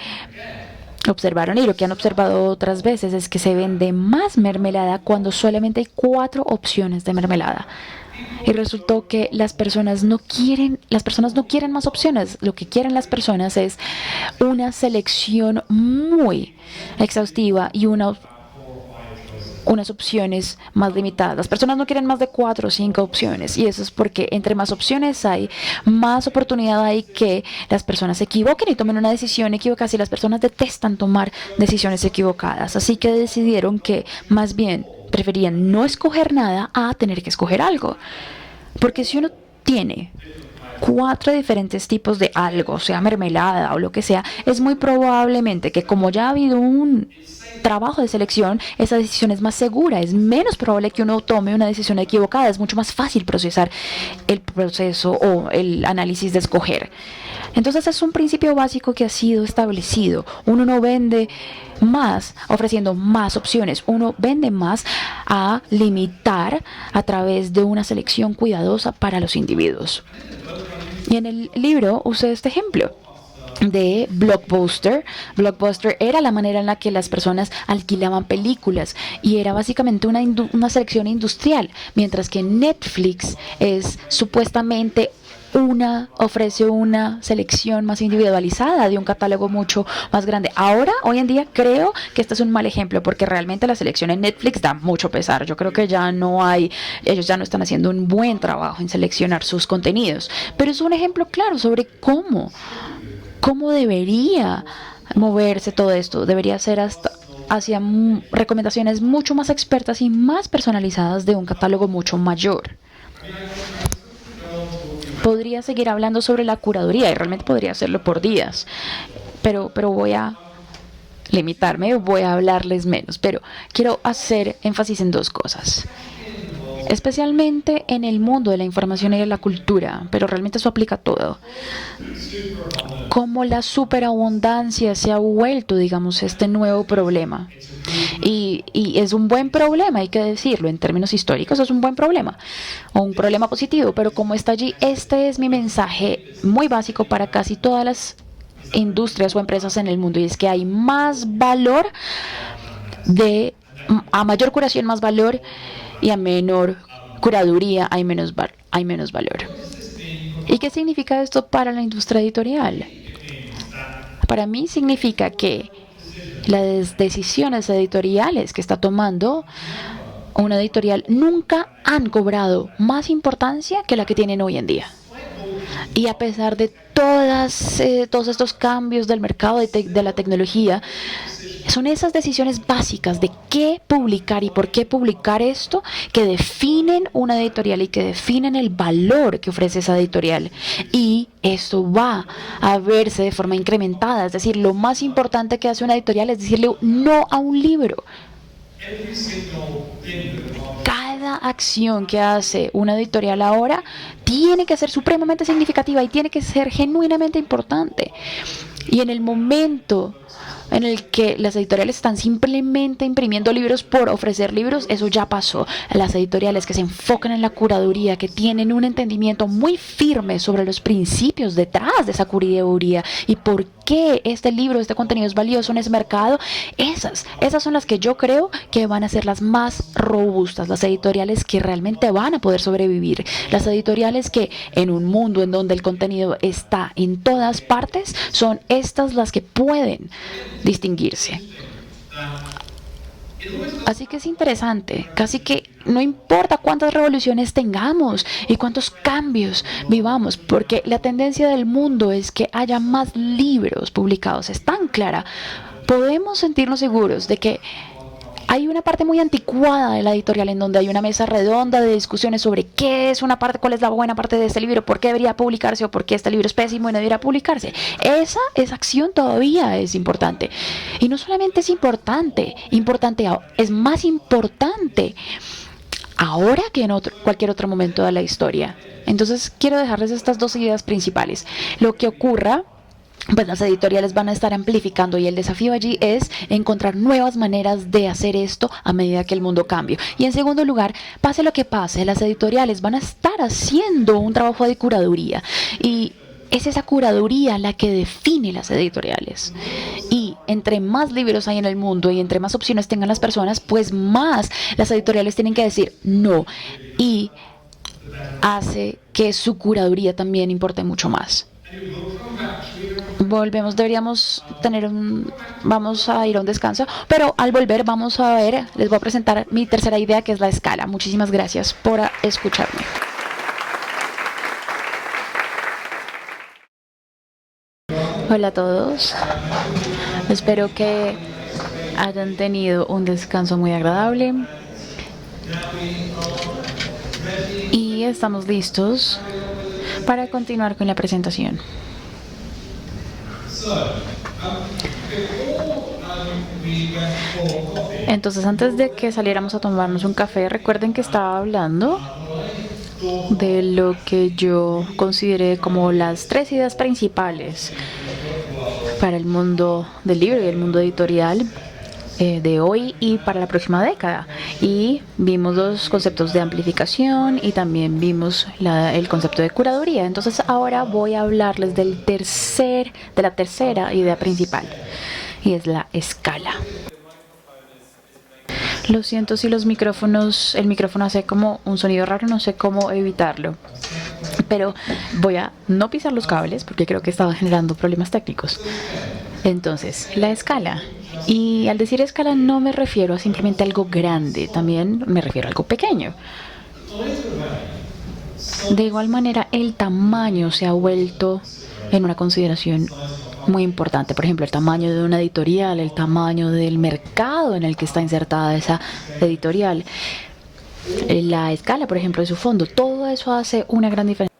observaron y lo que han observado otras veces es que se vende más mermelada cuando solamente hay 4 opciones de mermelada. Y resultó que las personas no quieren más opciones. Lo que quieren las personas es una selección muy exhaustiva y unas opciones más limitadas. Las personas no quieren más de 4 o 5 opciones. Y eso es porque entre más opciones hay, más oportunidad hay que las personas se equivoquen y tomen una decisión equivocada. Y las personas detestan tomar decisiones equivocadas. Así que decidieron que más bien preferían no escoger nada a tener que escoger algo. Porque si uno tiene 4 diferentes tipos de algo, sea mermelada o lo que sea, es muy probablemente que como ya ha habido un trabajo de selección, esa decisión es más segura, es menos probable que uno tome una decisión equivocada, es mucho más fácil procesar el proceso o el análisis de escoger. Entonces es un principio básico que ha sido establecido. Uno no vende más ofreciendo más opciones, uno vende más a limitar a través de una selección cuidadosa para los individuos. Y en el libro usé este ejemplo de Blockbuster. Blockbuster era la manera en la que las personas alquilaban películas y era básicamente una selección industrial, mientras que Netflix es supuestamente ofrece una selección más individualizada de un catálogo mucho más grande. Ahora, hoy en día, creo que este es un mal ejemplo porque realmente la selección en Netflix da mucho pesar. Yo creo que ellos ya no están haciendo un buen trabajo en seleccionar sus contenidos. Pero es un ejemplo claro sobre cómo debería moverse todo esto. Debería ser hacia recomendaciones mucho más expertas y más personalizadas de un catálogo mucho mayor. Podría seguir hablando sobre la curaduría y realmente podría hacerlo por días, pero voy a limitarme, voy a hablarles menos, pero quiero hacer énfasis en 2 cosas. Especialmente en el mundo de la información y de la cultura, pero realmente eso aplica a todo. Cómo la superabundancia se ha vuelto, digamos, este nuevo problema. Y es un buen problema, hay que decirlo, en términos históricos es un buen problema, o un problema positivo, pero como está allí, este es mi mensaje muy básico para casi todas las industrias o empresas en el mundo, y es que hay más valor, a mayor curación más valor, y a menor curaduría hay menos valor. ¿Y qué significa esto para la industria editorial? Para mí significa que las decisiones editoriales que está tomando una editorial nunca han cobrado más importancia que la que tienen hoy en día. Y a pesar de todos estos cambios del mercado de la tecnología, son esas decisiones básicas de qué publicar y por qué publicar esto que definen una editorial y que definen el valor que ofrece esa editorial. Y esto va a verse de forma incrementada. Es decir, lo más importante que hace una editorial es decirle no a un libro. Cada acción que hace una editorial ahora tiene que ser supremamente significativa y tiene que ser genuinamente importante. Y en el momento en el que las editoriales están simplemente imprimiendo libros por ofrecer libros, eso ya pasó. Las editoriales que se enfocan en la curaduría, que tienen un entendimiento muy firme sobre los principios detrás de esa curaduría y por qué este contenido es valioso en ese mercado, esas son las que yo creo que van a ser las más robustas, las editoriales que realmente van a poder sobrevivir, las editoriales que en un mundo en donde el contenido está en todas partes, son estas las que pueden distinguirse. Así que es interesante, casi que no importa cuántas revoluciones tengamos y cuántos cambios vivamos, porque la tendencia del mundo es que haya más libros publicados, es tan clara. Podemos sentirnos seguros de que hay una parte muy anticuada de la editorial en donde hay una mesa redonda de discusiones sobre qué es una parte, cuál es la buena parte de este libro, por qué debería publicarse o por qué este libro es pésimo y no debería publicarse. Esa acción todavía es importante. Y no solamente es importante, es más importante ahora que en cualquier otro momento de la historia. Entonces quiero dejarles estas 2 ideas principales. Lo que ocurra, pues las editoriales van a estar amplificando y el desafío allí es encontrar nuevas maneras de hacer esto a medida que el mundo cambie. Y en segundo lugar, pase lo que pase, las editoriales van a estar haciendo un trabajo de curaduría y es esa curaduría la que define las editoriales. Y entre más libros hay en el mundo y entre más opciones tengan las personas, pues más las editoriales tienen que decir no, y hace que su curaduría también importe mucho más. Volvemos, vamos a ir a un descanso, pero al volver les voy a presentar mi tercera idea, que es la escala. Muchísimas gracias por escucharme. Hola a todos, espero que hayan tenido un descanso muy agradable y estamos listos Para continuar con la presentación. Entonces, antes de que saliéramos a tomarnos un café, recuerden que estaba hablando de lo que yo consideré como las 3 ideas principales para el mundo del libro y el mundo editorial de hoy y para la próxima década. Y vimos los conceptos de amplificación y también vimos el concepto de curaduría. Entonces ahora voy a hablarles de la tercera idea principal, y es la escala. Lo siento si el micrófono hace como un sonido raro, no sé cómo evitarlo. Pero voy a no pisar los cables porque creo que estaba generando problemas técnicos. Entonces, la escala. Y al decir escala no me refiero a simplemente algo grande, también me refiero a algo pequeño. De igual manera, el tamaño se ha vuelto en una consideración muy importante. Por ejemplo, el tamaño de una editorial, el tamaño del mercado en el que está insertada esa editorial, la escala, por ejemplo, de su fondo. Todo eso hace una gran diferencia.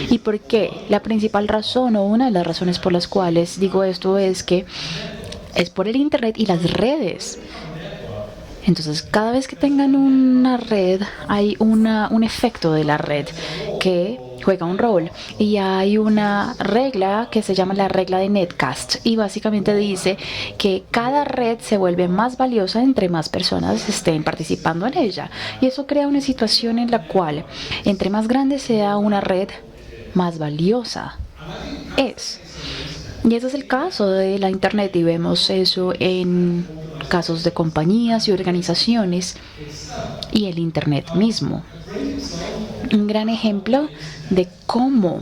¿Y por qué? La principal razón, o una de las razones por las cuales digo esto, es que es por el Internet y las redes. Entonces, cada vez que tengan una red, hay un efecto de la red que juega un rol. Y hay una regla que se llama la regla de Netcast. Y básicamente dice que cada red se vuelve más valiosa entre más personas estén participando en ella. Y eso crea una situación en la cual, entre más grande sea una red, más valiosa es. Y ese es el caso de la Internet, y vemos eso en casos de compañías y organizaciones y el Internet mismo. Un gran ejemplo de cómo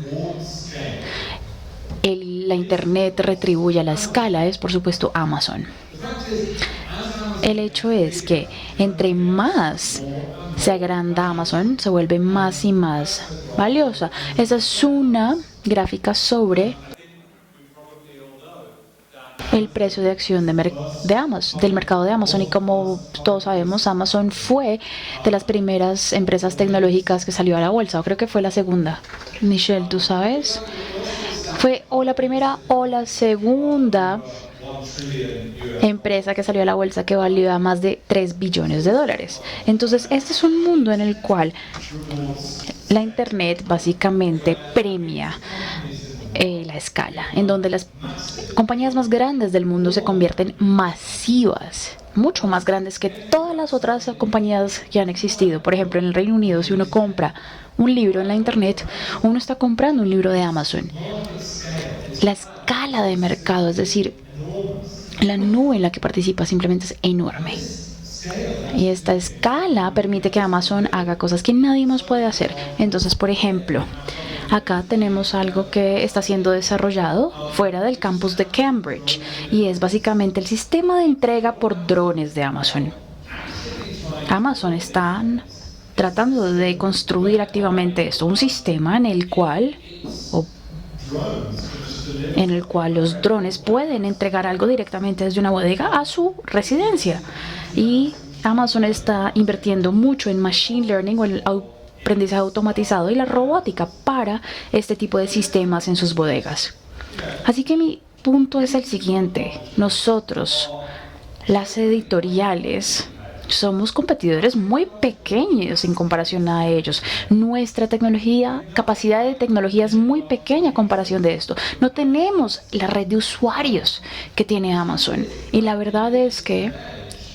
la Internet retribuye a la escala es, por supuesto, Amazon. El hecho es que entre más se agranda Amazon, se vuelve más y más valiosa. Esa es una gráfica el precio de acción de Amazon, del mercado de Amazon. Y como todos sabemos, Amazon fue de las primeras empresas tecnológicas que salió a la bolsa, o creo que fue la segunda. Michelle, ¿tú sabes? Fue o la primera o la segunda empresa que salió a la bolsa, que valía más de $3 billones. Entonces, este es un mundo en el cual la Internet básicamente premia la escala, en donde las compañías más grandes del mundo se convierten masivas, mucho más grandes que todas las otras compañías que han existido. Por ejemplo, en el Reino Unido, si uno compra un libro en la Internet, uno está comprando un libro de Amazon. La escala de mercado, es decir, la nube en la que participa, simplemente es enorme. Y esta escala permite que Amazon haga cosas que nadie más puede hacer. Entonces, por ejemplo, acá tenemos algo que está siendo desarrollado fuera del campus de Cambridge, y es básicamente el sistema de entrega por drones de Amazon. Amazon está tratando de construir activamente esto, un sistema en el cual los drones pueden entregar algo directamente desde una bodega a su residencia. Y Amazon está invirtiendo mucho en machine learning, o el aprendizaje automatizado, y la robótica para este tipo de sistemas en sus bodegas. Así que mi punto es el siguiente: nosotros, las editoriales, somos competidores muy pequeños en comparación a ellos. Nuestra capacidad de tecnología es muy pequeña en comparación de esto. No tenemos la red de usuarios que tiene Amazon. Y la verdad es que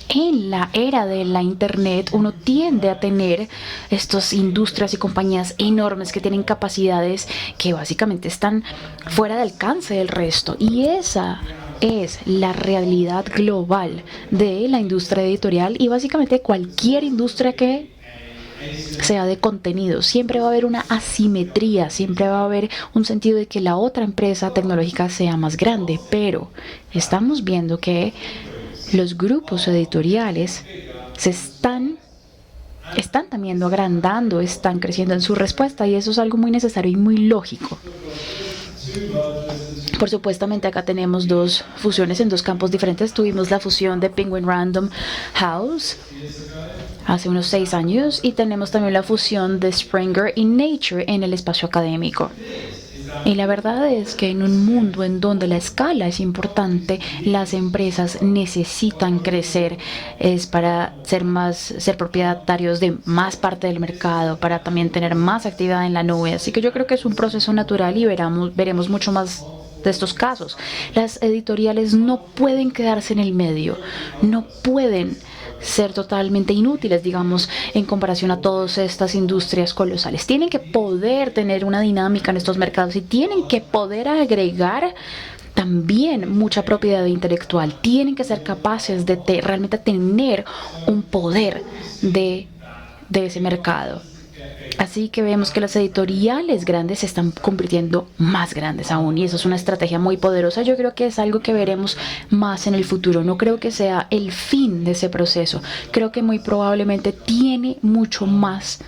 en la era de la Internet uno tiende a tener estas industrias y compañías enormes que tienen capacidades que básicamente están fuera del alcance del resto. Y esa es la realidad global de la industria editorial y básicamente cualquier industria que sea de contenido. Siempre va a haber una asimetría, siempre va a haber un sentido de que la otra empresa tecnológica sea más grande, pero estamos viendo que los grupos editoriales se están también agrandando, están creciendo en su respuesta, y eso es algo muy necesario y muy lógico. Por supuestamente acá tenemos dos fusiones en dos campos diferentes. Tuvimos la fusión de Penguin Random House hace unos 6 años y tenemos también la fusión de Springer y Nature en el espacio académico. Y la verdad es que en un mundo en donde la escala es importante, las empresas necesitan crecer, es para ser propietarios de más parte del mercado, para también tener más actividad en la nube. Así que yo creo que es un proceso natural y veremos mucho más de estos casos. Las editoriales no pueden quedarse en el medio, no pueden ser totalmente inútiles, digamos, en comparación a todas estas industrias colosales. Tienen que poder tener una dinámica en estos mercados y tienen que poder agregar también mucha propiedad intelectual. Tienen que ser capaces de realmente tener un poder de ese mercado. Así que vemos que las editoriales grandes se están convirtiendo más grandes aún y eso es una estrategia muy poderosa. Yo creo que es algo que veremos más en el futuro. No creo que sea el fin de ese proceso. Creo que muy probablemente tiene mucho más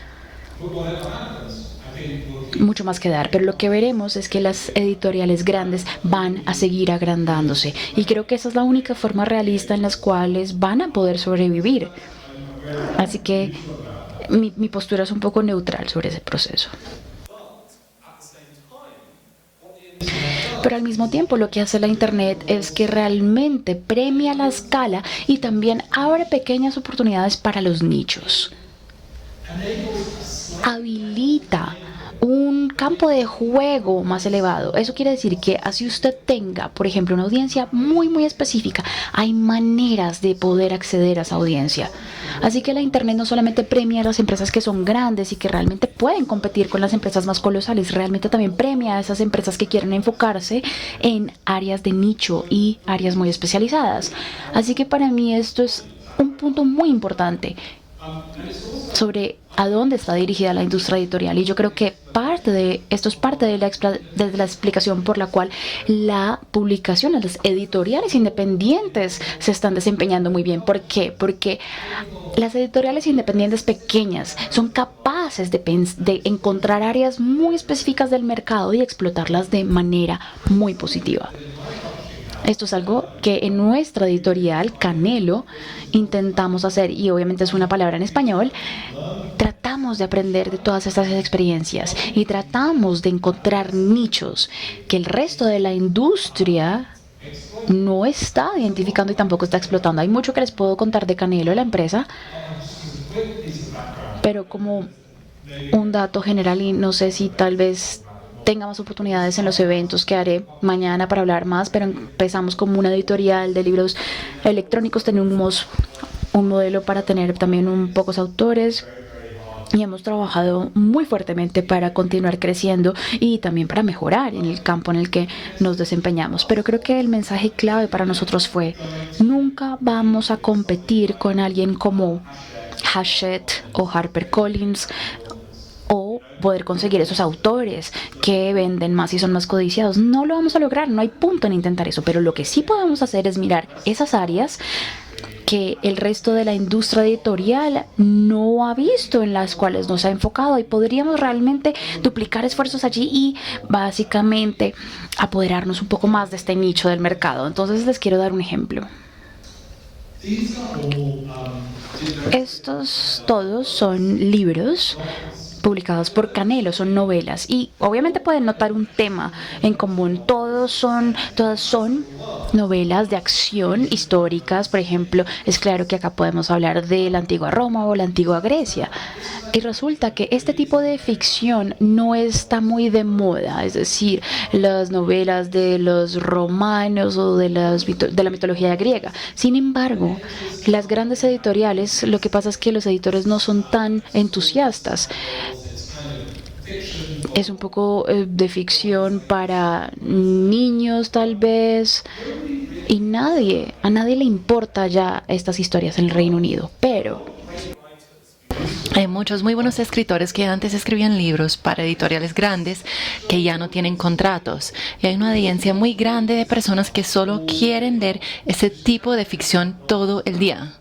que dar, pero lo que veremos es que las editoriales grandes van a seguir agrandándose y creo que esa es la única forma realista en las cuales van a poder sobrevivir. Así que mi postura es un poco neutral sobre ese proceso. Pero al mismo tiempo lo que hace la Internet es que realmente premia la escala y también abre pequeñas oportunidades para los nichos. Habilita un campo de juego más elevado. Eso quiere decir que así usted tenga, por ejemplo, una audiencia muy específica, hay maneras de poder acceder a esa audiencia. Así que la Internet no solamente premia a las empresas que son grandes y que realmente pueden competir con las empresas más colosales, realmente también premia a esas empresas que quieren enfocarse en áreas de nicho y áreas muy especializadas. Así que para mí esto es un punto muy importante sobre a dónde está dirigida la industria editorial y yo creo que esto es parte de la explicación por la cual la publicación, las editoriales independientes se están desempeñando muy bien. ¿Por qué? Porque las editoriales independientes pequeñas son capaces de encontrar áreas muy específicas del mercado y explotarlas de manera muy positiva. Esto es algo que en nuestra editorial, Canelo, intentamos hacer, y obviamente es una palabra en español. Tratamos de aprender de todas estas experiencias y tratamos de encontrar nichos que el resto de la industria no está identificando y tampoco está explotando. Hay mucho que les puedo contar de Canelo, la empresa, pero como un dato general, y no sé si tal vez tenga más oportunidades en los eventos que haré mañana para hablar más, pero empezamos como una editorial de libros electrónicos, tenemos un modelo para tener también pocos autores y hemos trabajado muy fuertemente para continuar creciendo y también para mejorar en el campo en el que nos desempeñamos. Pero creo que el mensaje clave para nosotros fue: nunca vamos a competir con alguien como Hachette o HarperCollins o poder conseguir esos autores que venden más y son más codiciados. No lo vamos a lograr, no hay punto en intentar eso, pero lo que sí podemos hacer es mirar esas áreas que el resto de la industria editorial no ha visto, en las cuales nos ha enfocado, y podríamos realmente duplicar esfuerzos allí y básicamente apoderarnos un poco más de este nicho del mercado. Entonces les quiero dar un ejemplo. Estos todos son libros publicados por Canelo, son novelas y obviamente pueden notar un tema en común. Todas son novelas de acción históricas. Por ejemplo, es claro que acá podemos hablar de la antigua Roma o la antigua Grecia, y resulta que este tipo de ficción no está muy de moda, es decir, las novelas de los romanos o de la mitología griega. Sin embargo, las grandes editoriales, lo que pasa es que los editores no son tan entusiastas. Es un poco de ficción para niños tal vez, y a nadie le importa ya estas historias en el Reino Unido. Pero hay muchos muy buenos escritores que antes escribían libros para editoriales grandes que ya no tienen contratos. Y hay una audiencia muy grande de personas que solo quieren leer ese tipo de ficción todo el día.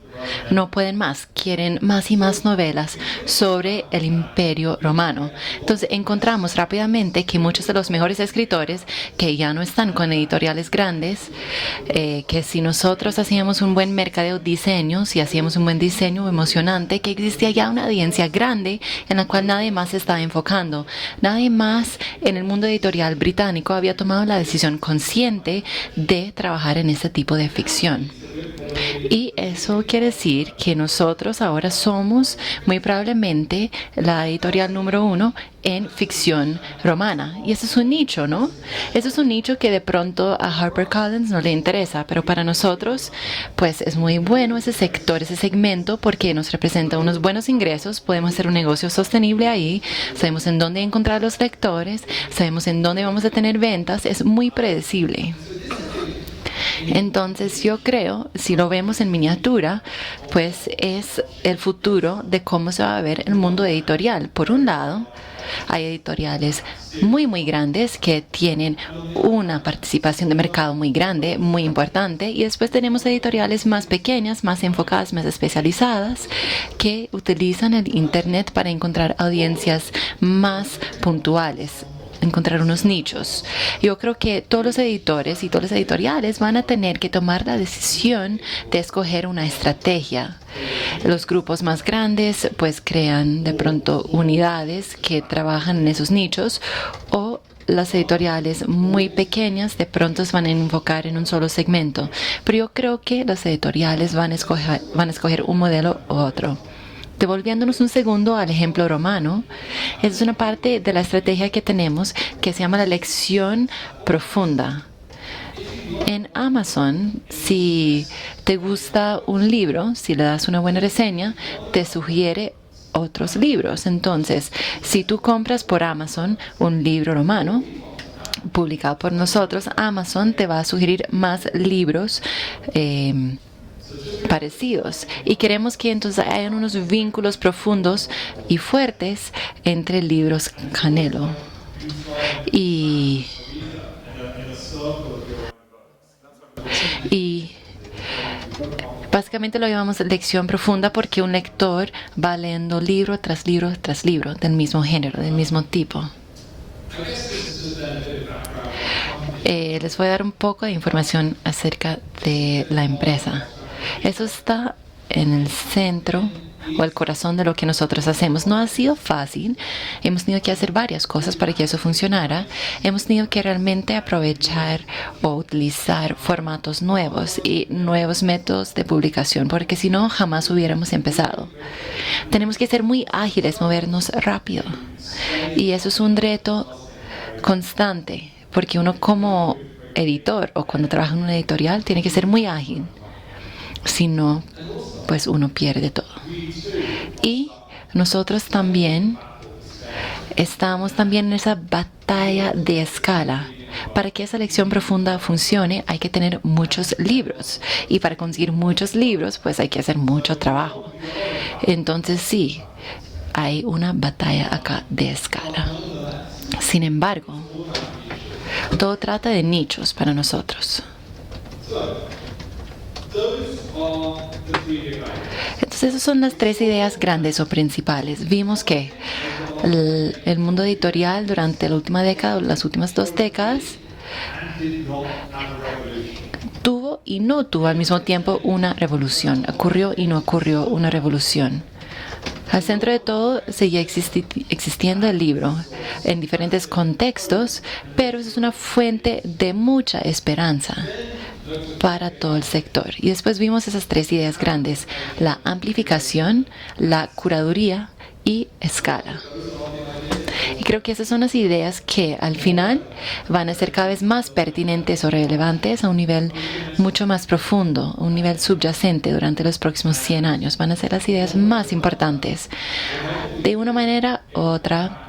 No pueden más, quieren más y más novelas sobre el Imperio Romano. Entonces encontramos rápidamente que muchos de los mejores escritores que ya no están con editoriales grandes, que si nosotros hacíamos un buen mercadeo diseño, si hacíamos un buen diseño emocionante, que existía ya una audiencia grande en la cual nadie más se estaba enfocando. Nadie más en el mundo editorial británico había tomado la decisión consciente de trabajar en este tipo de ficción. Y eso quiere decir que nosotros ahora somos muy probablemente la editorial número 1 en ficción romana. Y eso es un nicho, ¿no? Eso es un nicho que de pronto a HarperCollins no le interesa, pero para nosotros pues es muy bueno ese sector, ese segmento, porque nos representa unos buenos ingresos, podemos hacer un negocio sostenible ahí, sabemos en dónde encontrar los lectores, sabemos en dónde vamos a tener ventas, es muy predecible. Entonces yo creo, si lo vemos en miniatura, pues es el futuro de cómo se va a ver el mundo editorial. Por un lado, hay editoriales muy grandes que tienen una participación de mercado muy grande, muy importante, y después tenemos editoriales más pequeñas, más enfocadas, más especializadas, que utilizan el Internet para encontrar audiencias más puntuales, encontrar unos nichos. Yo creo que todos los editores y todos los editoriales van a tener que tomar la decisión de escoger una estrategia. Los grupos más grandes pues crean de pronto unidades que trabajan en esos nichos, o las editoriales muy pequeñas de pronto se van a enfocar en un solo segmento. Pero yo creo que los editoriales van a escoger un modelo u otro. Devolviéndonos un segundo al ejemplo romano, es una parte de la estrategia que tenemos que se llama la lección profunda. En Amazon, si te gusta un libro, si le das una buena reseña, te sugiere otros libros. Entonces, si tú compras por Amazon un libro romano publicado por nosotros, Amazon te va a sugerir más libros parecidos, y queremos que entonces hayan unos vínculos profundos y fuertes entre libros Canelo y básicamente lo llamamos lección profunda porque un lector va leyendo libro tras libro tras libro del mismo género, del mismo tipo. Les voy a dar un poco de información acerca de la empresa. Eso está en el centro o el corazón de lo que nosotros hacemos. No ha sido fácil. Hemos tenido que hacer varias cosas para que eso funcionara. Hemos tenido que realmente aprovechar o utilizar formatos nuevos y nuevos métodos de publicación, porque si no, jamás hubiéramos empezado. Tenemos que ser muy ágiles, movernos rápido. Y eso es un reto constante, porque uno como editor o cuando trabaja en una editorial tiene que ser muy ágil. Si no, pues uno pierde todo. Y nosotros también estamos en esa batalla de escala. Para que esa lección profunda funcione, hay que tener muchos libros. Y para conseguir muchos libros, pues hay que hacer mucho trabajo. Entonces sí, hay una batalla acá de escala. Sin embargo, todo trata de nichos para nosotros. Entonces esas son las tres ideas grandes o principales. Vimos que el mundo editorial durante la última década, las últimas 2 décadas, tuvo y no tuvo al mismo tiempo una revolución. Ocurrió y no ocurrió una revolución. Al centro de todo seguía existiendo el libro en diferentes contextos, pero es una fuente de mucha esperanza para todo el sector. Y después vimos esas 3 ideas grandes: la amplificación, la curaduría y escala. Y creo que esas son las ideas que al final van a ser cada vez más pertinentes o relevantes a un nivel mucho más profundo, un nivel subyacente durante los próximos 100 años. Van a ser las ideas más importantes. De una manera u otra,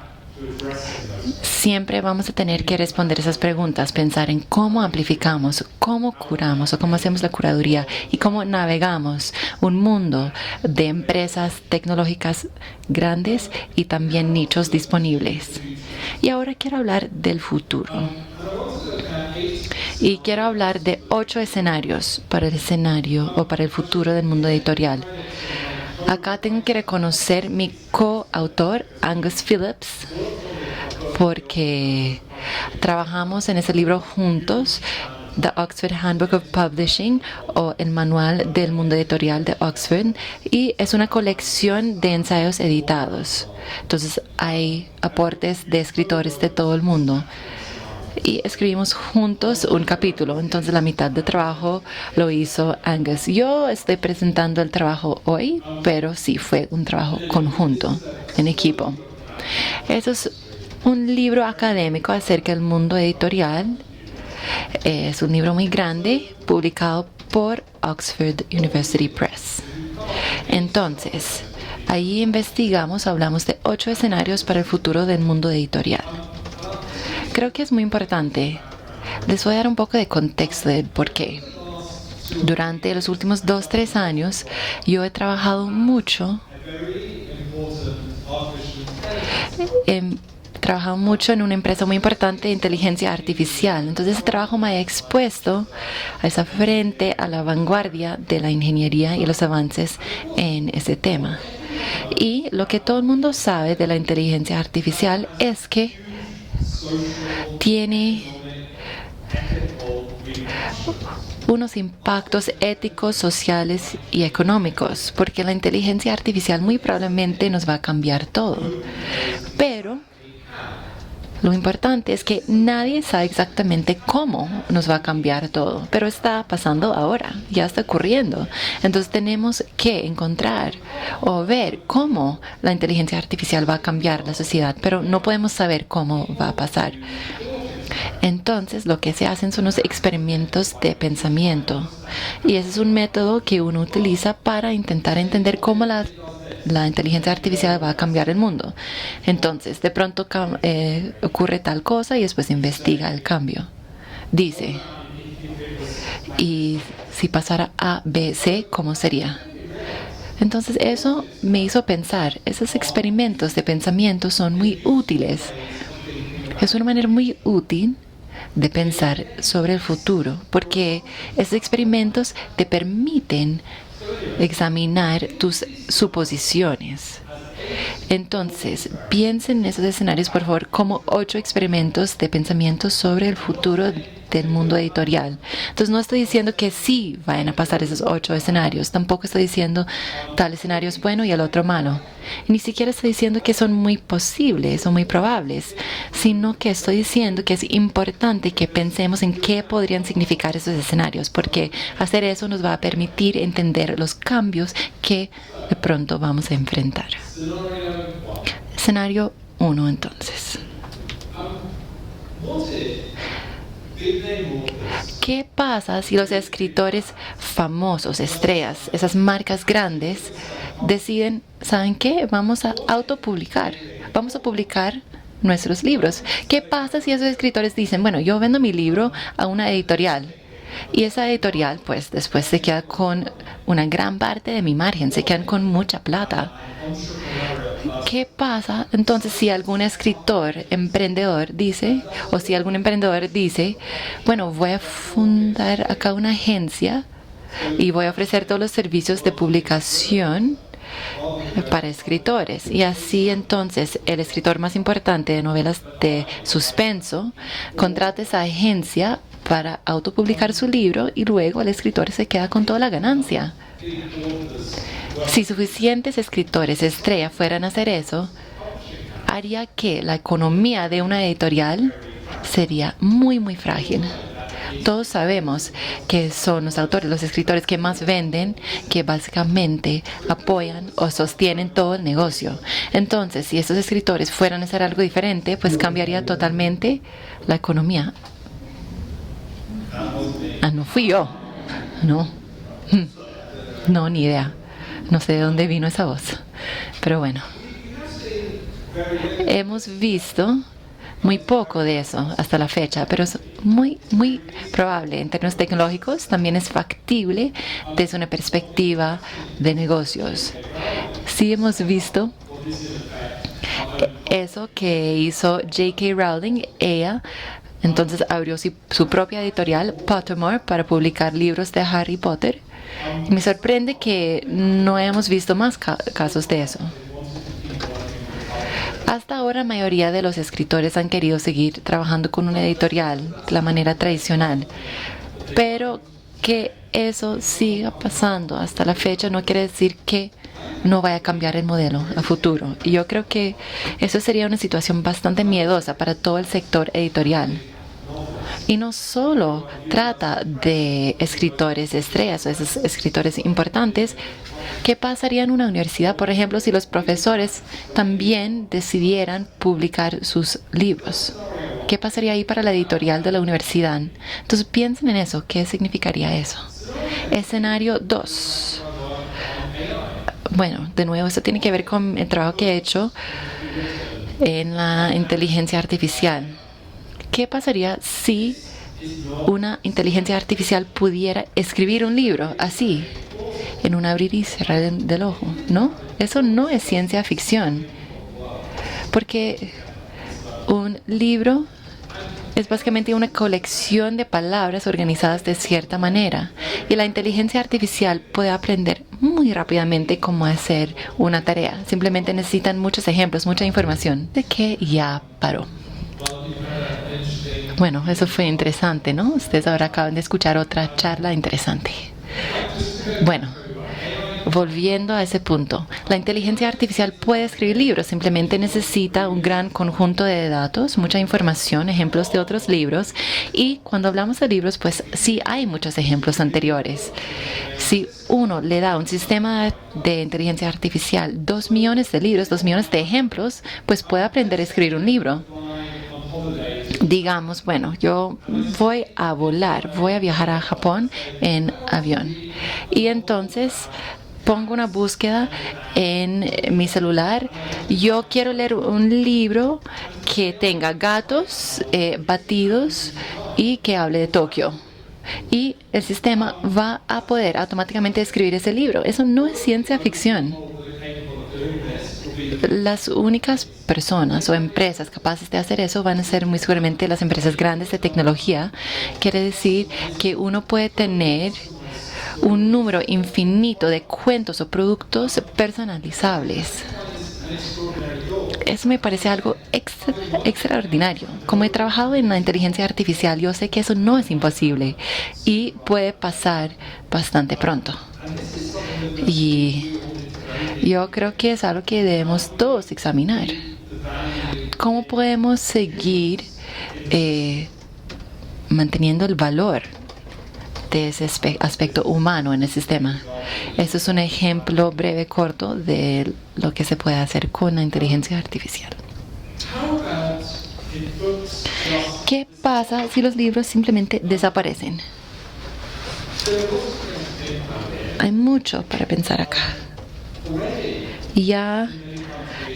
siempre vamos a tener que responder esas preguntas, pensar en cómo amplificamos, cómo curamos o cómo hacemos la curaduría y cómo navegamos un mundo de empresas tecnológicas grandes y también nichos disponibles. Y ahora quiero hablar del futuro. Y quiero hablar de 8 escenarios para el escenario o para el futuro del mundo editorial. Acá tengo que reconocer mi coautor, Angus Phillips, porque trabajamos en ese libro juntos, The Oxford Handbook of Publishing, o el Manual del Mundo Editorial de Oxford, y es una colección de ensayos editados. Entonces hay aportes de escritores de todo el mundo. Y escribimos juntos un capítulo, entonces la mitad del trabajo lo hizo Angus. Yo estoy presentando el trabajo hoy, pero sí fue un trabajo conjunto, en equipo. Eso es un libro académico acerca del mundo editorial. Es un libro muy grande, publicado por Oxford University Press. Entonces, ahí hablamos de 8 escenarios para el futuro del mundo editorial. Creo que es muy importante. Les voy a dar un poco de contexto de por qué. Durante los últimos 2-3 años, yo he trabajado mucho en una empresa muy importante de inteligencia artificial. Entonces ese trabajo me ha expuesto a esa frente a la vanguardia de la ingeniería y los avances en ese tema. Y lo que todo el mundo sabe de la inteligencia artificial es que tiene unos impactos éticos, sociales y económicos, porque la inteligencia artificial muy probablemente nos va a cambiar todo. Pero lo importante es que nadie sabe exactamente cómo nos va a cambiar todo, pero está pasando ahora, ya está ocurriendo. Entonces tenemos que encontrar o ver cómo la inteligencia artificial va a cambiar la sociedad, pero no podemos saber cómo va a pasar. Entonces lo que se hacen son los experimentos de pensamiento, y ese es un método que uno utiliza para intentar entender cómo la inteligencia artificial va a cambiar el mundo. Entonces, de pronto ocurre tal cosa y después investiga el cambio. Dice, y si pasara A, B, C, ¿cómo sería? Entonces, eso me hizo pensar, esos experimentos de pensamiento son muy útiles. Es una manera muy útil de pensar sobre el futuro, porque esos experimentos te permiten examinar tus suposiciones. Entonces, piensen en esos escenarios, por favor, como 8 experimentos de pensamiento sobre el futuro del mundo editorial. Entonces, no estoy diciendo que sí vayan a pasar esos 8 escenarios. Tampoco estoy diciendo tal escenario es bueno y el otro malo. Ni siquiera estoy diciendo que son muy posibles o muy probables, sino que estoy diciendo que es importante que pensemos en qué podrían significar esos escenarios, porque hacer eso nos va a permitir entender los cambios que de pronto vamos a enfrentar. Escenario 1, entonces. ¿Qué pasa si los escritores famosos, estrellas, esas marcas grandes, deciden, ¿saben qué? Vamos a autopublicar, vamos a publicar nuestros libros? ¿Qué pasa si esos escritores dicen, bueno, yo vendo mi libro a una editorial? Y esa editorial, pues, después se queda con una gran parte de mi margen, se quedan con mucha plata. ¿Qué pasa entonces si algún escritor, emprendedor dice, o si algún emprendedor dice, bueno, voy a fundar acá una agencia y voy a ofrecer todos los servicios de publicación para escritores? Y así entonces el escritor más importante de novelas de suspenso contrata esa agencia para autopublicar su libro y luego el escritor se queda con toda la ganancia. Si suficientes escritores estrella fueran a hacer eso, haría que la economía de una editorial sería muy, muy frágil. Todos sabemos que son los autores, los escritores que más venden, que básicamente apoyan o sostienen todo el negocio. Entonces, si estos escritores fueran a hacer algo diferente, pues cambiaría totalmente la economía. No fui yo. No, ni idea. No sé de dónde vino esa voz. Pero bueno. Hemos visto muy poco de eso hasta la fecha, pero es muy, muy probable en términos tecnológicos. También es factible desde una perspectiva de negocios. Sí hemos visto eso que hizo J.K. Rowling. Ella Entonces abrió su propia editorial, Pottermore, para publicar libros de Harry Potter. Y me sorprende que no hemos visto más casos de eso. Hasta ahora, la mayoría de los escritores han querido seguir trabajando con una editorial de la manera tradicional. Pero que eso siga pasando hasta la fecha no quiere decir que no vaya a cambiar el modelo a futuro. Y yo creo que eso sería una situación bastante miedosa para todo el sector editorial. Y no solo trata de escritores estrellas o esos escritores importantes. ¿Qué pasaría en una universidad, por ejemplo, si los profesores también decidieran publicar sus libros? ¿Qué pasaría ahí para la editorial de la universidad? Entonces piensen en eso. ¿Qué significaría eso? Escenario 2. Bueno, de nuevo, esto tiene que ver con el trabajo que he hecho en la inteligencia artificial. ¿Qué pasaría si una inteligencia artificial pudiera escribir un libro así, en un abrir y cerrar del ojo? ¿No? Eso no es ciencia ficción. Porque un libro es básicamente una colección de palabras organizadas de cierta manera. Y la inteligencia artificial puede aprender muy rápidamente cómo hacer una tarea. Simplemente necesitan muchos ejemplos, mucha información. De que ya paró. Bueno, eso fue interesante, ¿no? Ustedes ahora acaban de escuchar otra charla interesante. Bueno, volviendo a ese punto, la inteligencia artificial puede escribir libros, simplemente necesita un gran conjunto de datos, mucha información, ejemplos de otros libros. Y cuando hablamos de libros, pues sí hay muchos ejemplos anteriores. Si uno le da a un sistema de inteligencia artificial 2 millones de libros, 2 millones de ejemplos, pues puede aprender a escribir un libro. Digamos, bueno, yo voy a volar, voy a viajar a Japón en avión. Y entonces pongo una búsqueda en mi celular. Yo quiero leer un libro que tenga gatos batidos y que hable de Tokio. Y el sistema va a poder automáticamente escribir ese libro. Eso no es ciencia ficción. Las únicas personas o empresas capaces de hacer eso van a ser muy seguramente las empresas grandes de tecnología. Quiere decir que uno puede tener un número infinito de cuentos o productos personalizables. Eso me parece algo extraordinario. Como he trabajado en la inteligencia artificial, yo sé que eso no es imposible y puede pasar bastante pronto. Y yo creo que es algo que debemos todos examinar. ¿Cómo podemos seguir manteniendo el valor de ese aspecto humano en el sistema? Eso es un ejemplo breve, corto, de lo que se puede hacer con la inteligencia artificial. ¿Qué pasa si los libros simplemente desaparecen? Hay mucho para pensar acá. Ya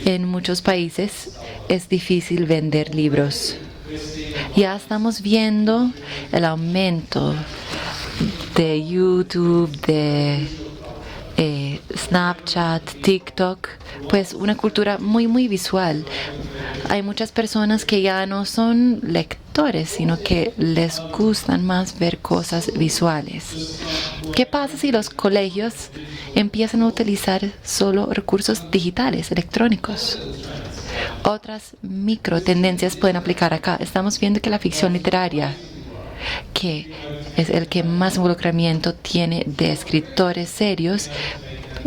en muchos países es difícil vender libros. Ya estamos viendo el aumento de YouTube, de Snapchat, TikTok, pues una cultura muy, muy visual. Hay muchas personas que ya no son lectores, sino que les gustan más ver cosas visuales. ¿Qué pasa si los colegios empiezan a utilizar solo recursos digitales, electrónicos? Otras micro tendencias pueden aplicar acá. Estamos viendo que la ficción literaria, que es el que más involucramiento tiene de escritores serios,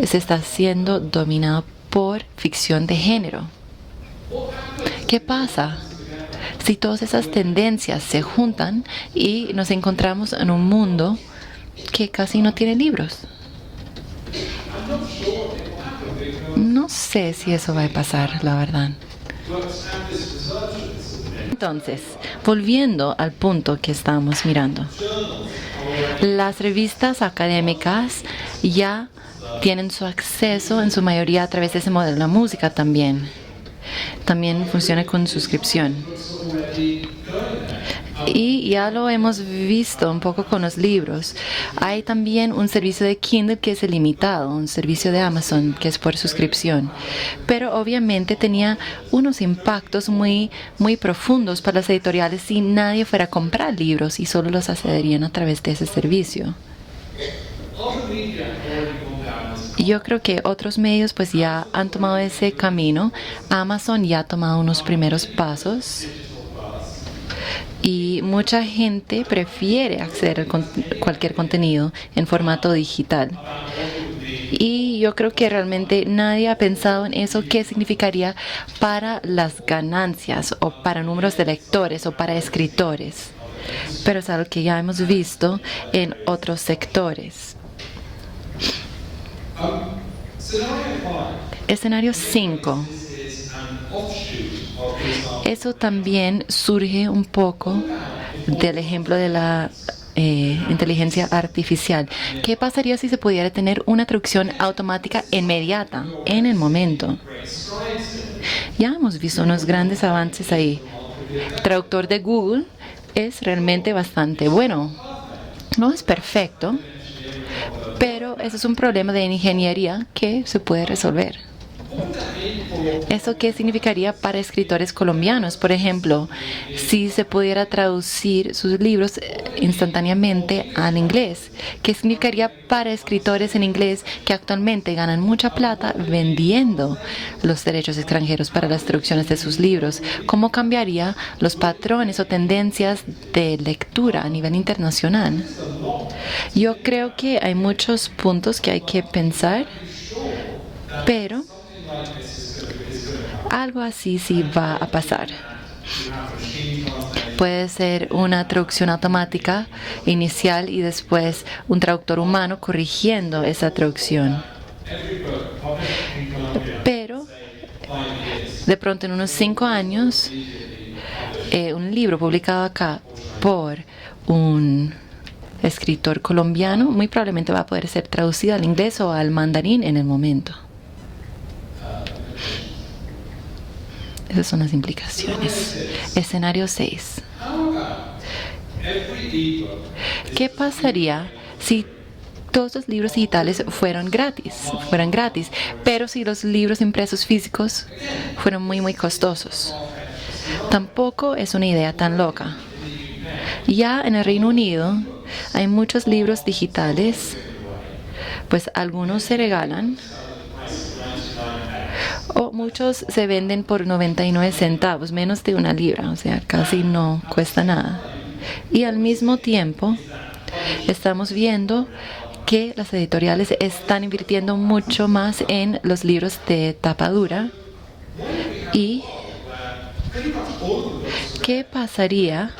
se está siendo dominado por ficción de género. ¿Qué pasa si todas esas tendencias se juntan y nos encontramos en un mundo que casi no tiene libros? No sé si eso va a pasar, la verdad. Entonces, volviendo al punto que estamos mirando, las revistas académicas ya tienen su acceso en su mayoría a través de ese modelo. La música también funciona con suscripción. Y ya lo hemos visto un poco con los libros. Hay también un servicio de Kindle que es ilimitado, un servicio de Amazon que es por suscripción. Pero obviamente tenía unos impactos muy profundos para las editoriales si nadie fuera a comprar libros y solo los accederían a través de ese servicio. Y yo creo que otros medios pues ya han tomado ese camino. Amazon ya ha tomado unos primeros pasos. Y mucha gente prefiere acceder a cualquier contenido en formato digital. Y yo creo que realmente nadie ha pensado en eso, qué significaría para las ganancias o para números de lectores o para escritores. Pero es algo que ya hemos visto en otros sectores. Escenario 5. Eso también surge un poco del ejemplo de la inteligencia artificial. ¿Qué pasaría si se pudiera tener una traducción automática inmediata, en el momento? Ya hemos visto unos grandes avances ahí. El traductor de Google es realmente bastante bueno. No es perfecto, pero ese es un problema de ingeniería que se puede resolver. ¿Eso qué significaría para escritores colombianos? Por ejemplo, si se pudiera traducir sus libros instantáneamente al inglés. ¿Qué significaría para escritores en inglés que actualmente ganan mucha plata vendiendo los derechos extranjeros para las traducciones de sus libros? ¿Cómo cambiaría los patrones o tendencias de lectura a nivel internacional? Yo creo que hay muchos puntos que hay que pensar, pero algo así sí va a pasar. Puede ser una traducción automática inicial y después un traductor humano corrigiendo esa traducción. Pero de pronto en unos 5 años, un libro publicado acá por un escritor colombiano muy probablemente va a poder ser traducido al inglés o al mandarín en el momento. Esas son las implicaciones. Escenario 6. ¿Qué pasaría si todos los libros digitales fueran gratis, pero si los libros impresos físicos fueran muy costosos? Tampoco es una idea tan loca. Ya en el Reino Unido hay muchos libros digitales, pues algunos se regalan, o muchos se venden por 99 centavos, menos de una libra, o sea, casi no cuesta nada. Y al mismo tiempo, estamos viendo que las editoriales están invirtiendo mucho más en los libros de tapa dura. ¿Y qué pasaría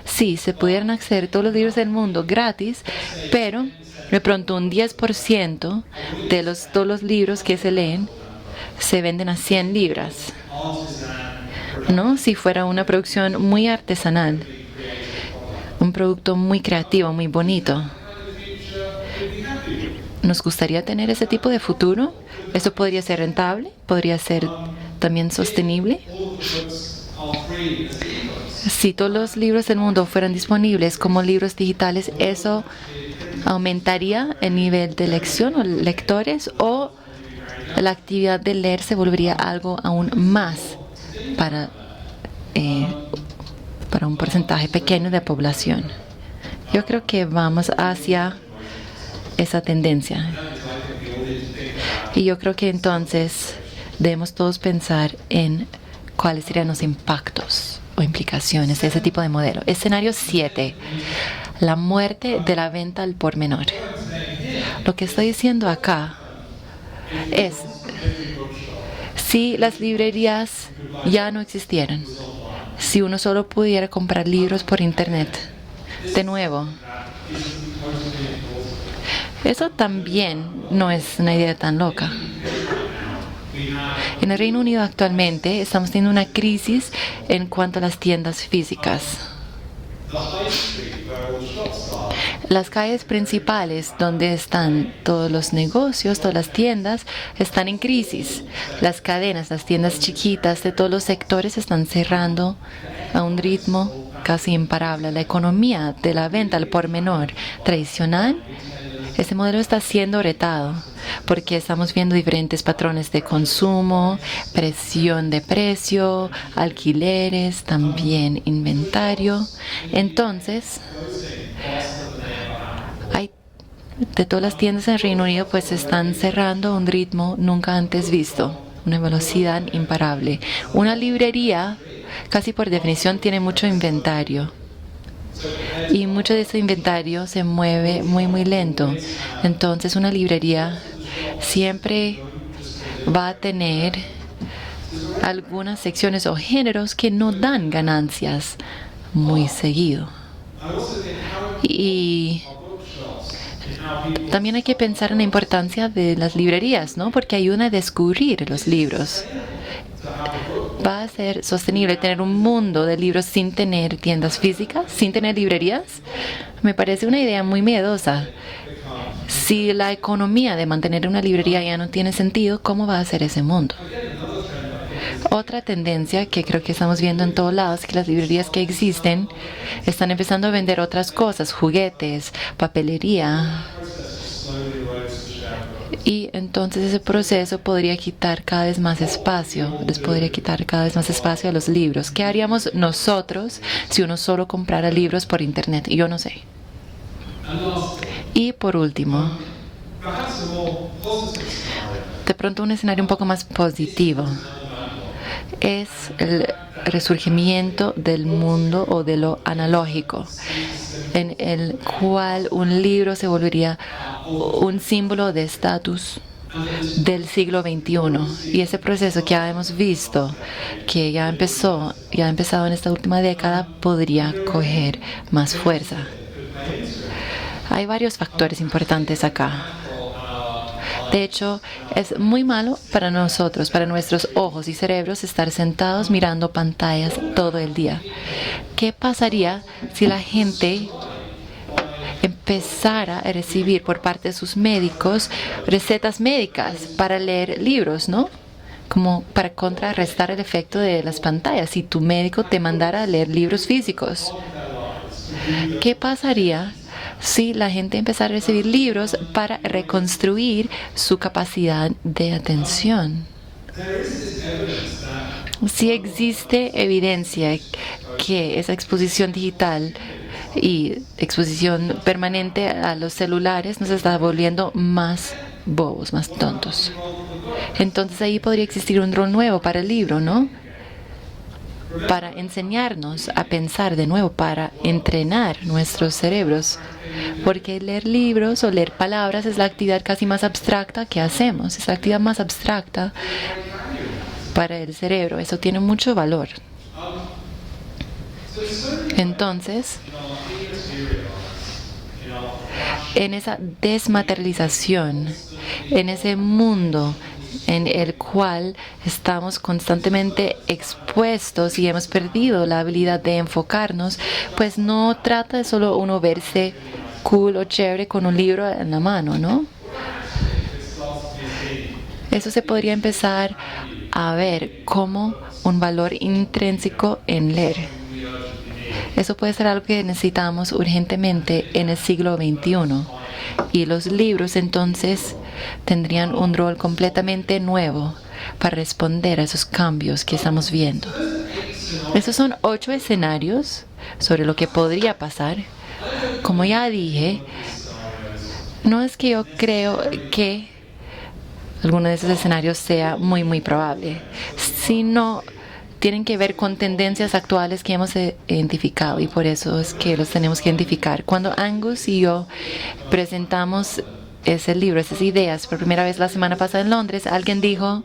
si se pudieran acceder todos los libros del mundo gratis, pero de pronto un 10% de todos los libros que se leen se venden a 100 libras, ¿no? Si fuera una producción muy artesanal, un producto muy creativo, muy bonito. ¿Nos gustaría tener ese tipo de futuro? ¿Eso podría ser rentable? ¿Podría ser también sostenible? Si todos los libros del mundo fueran disponibles como libros digitales, ¿eso aumentaría el nivel de lección o lectores, o la actividad de leer se volvería algo aún más para un porcentaje pequeño de población? Yo creo que vamos hacia esa tendencia. Y yo creo que entonces debemos todos pensar en cuáles serían los impactos o implicaciones de ese tipo de modelo. Escenario 7. La muerte de la venta al por menor. Lo que estoy diciendo acá es, si las librerías ya no existieran, si uno solo pudiera comprar libros por internet, de nuevo, eso también no es una idea tan loca. En el Reino Unido actualmente estamos teniendo una crisis en cuanto a las tiendas físicas. Las calles principales donde están todos los negocios, todas las tiendas, están en crisis. Las cadenas, las tiendas chiquitas de todos los sectores están cerrando a un ritmo casi imparable. La economía de la venta al por menor tradicional, ese modelo está siendo retado porque estamos viendo diferentes patrones de consumo, presión de precio, alquileres, también inventario. Entonces, hay de todas las tiendas en el Reino Unido pues están cerrando a un ritmo nunca antes visto, una velocidad imparable. Una librería casi por definición tiene mucho inventario. Y mucho de ese inventario se mueve muy lento. Entonces una librería siempre va a tener algunas secciones o géneros que no dan ganancias muy seguido. Y también hay que pensar en la importancia de las librerías, ¿no? Porque ayudan a descubrir los libros. ¿Va a ser sostenible tener un mundo de libros sin tener tiendas físicas, sin tener librerías? Me parece una idea muy miedosa. Si la economía de mantener una librería ya no tiene sentido, ¿cómo va a ser ese mundo? Otra tendencia que creo que estamos viendo en todos lados es que las librerías que existen están empezando a vender otras cosas, juguetes, papelería. Y entonces ese proceso podría quitar cada vez más espacio, les podría quitar cada vez más espacio a los libros. ¿Qué haríamos nosotros si uno solo comprara libros por internet? Yo no sé. Y por último, de pronto un escenario un poco más positivo es el resurgimiento del mundo o de lo analógico, en el cual un libro se volvería un símbolo de estatus del siglo XXI. Y ese proceso que ya hemos visto, que ya ha empezado en esta última década, podría coger más fuerza. Hay varios factores importantes acá. De hecho, es muy malo para nosotros, para nuestros ojos y cerebros, estar sentados mirando pantallas todo el día. ¿Qué pasaría si la gente empezara a recibir por parte de sus médicos recetas médicas para leer libros, ¿no? Como para contrarrestar el efecto de las pantallas, si tu médico te mandara a leer libros físicos? ¿Qué pasaría si la gente empezara a recibir libros para reconstruir su capacidad de atención? Si existe evidencia que esa exposición digital y exposición permanente a los celulares nos está volviendo más bobos, más tontos. Entonces ahí podría existir un rol nuevo para el libro, ¿no? Para enseñarnos a pensar de nuevo, para entrenar nuestros cerebros. Porque leer libros o leer palabras es la actividad casi más abstracta que hacemos. Es la actividad más abstracta para el cerebro. Eso tiene mucho valor. Entonces, en esa desmaterialización, en ese mundo en el cual estamos constantemente expuestos y hemos perdido la habilidad de enfocarnos, pues no trata de solo uno verse cool o chévere con un libro en la mano, ¿no? Eso se podría empezar a ver como un valor intrínseco en leer. Eso puede ser algo que necesitamos urgentemente en el siglo XXI. Y los libros entonces tendrían un rol completamente nuevo para responder a esos cambios que estamos viendo. Esos son 8 escenarios sobre lo que podría pasar. Como ya dije, no es que yo creo que alguno de esos escenarios sea muy probable, sino tienen que ver con tendencias actuales que hemos identificado, y por eso es que los tenemos que identificar. Cuando Angus y yo presentamos ese libro, esas ideas, por primera vez la semana pasada en Londres, alguien dijo: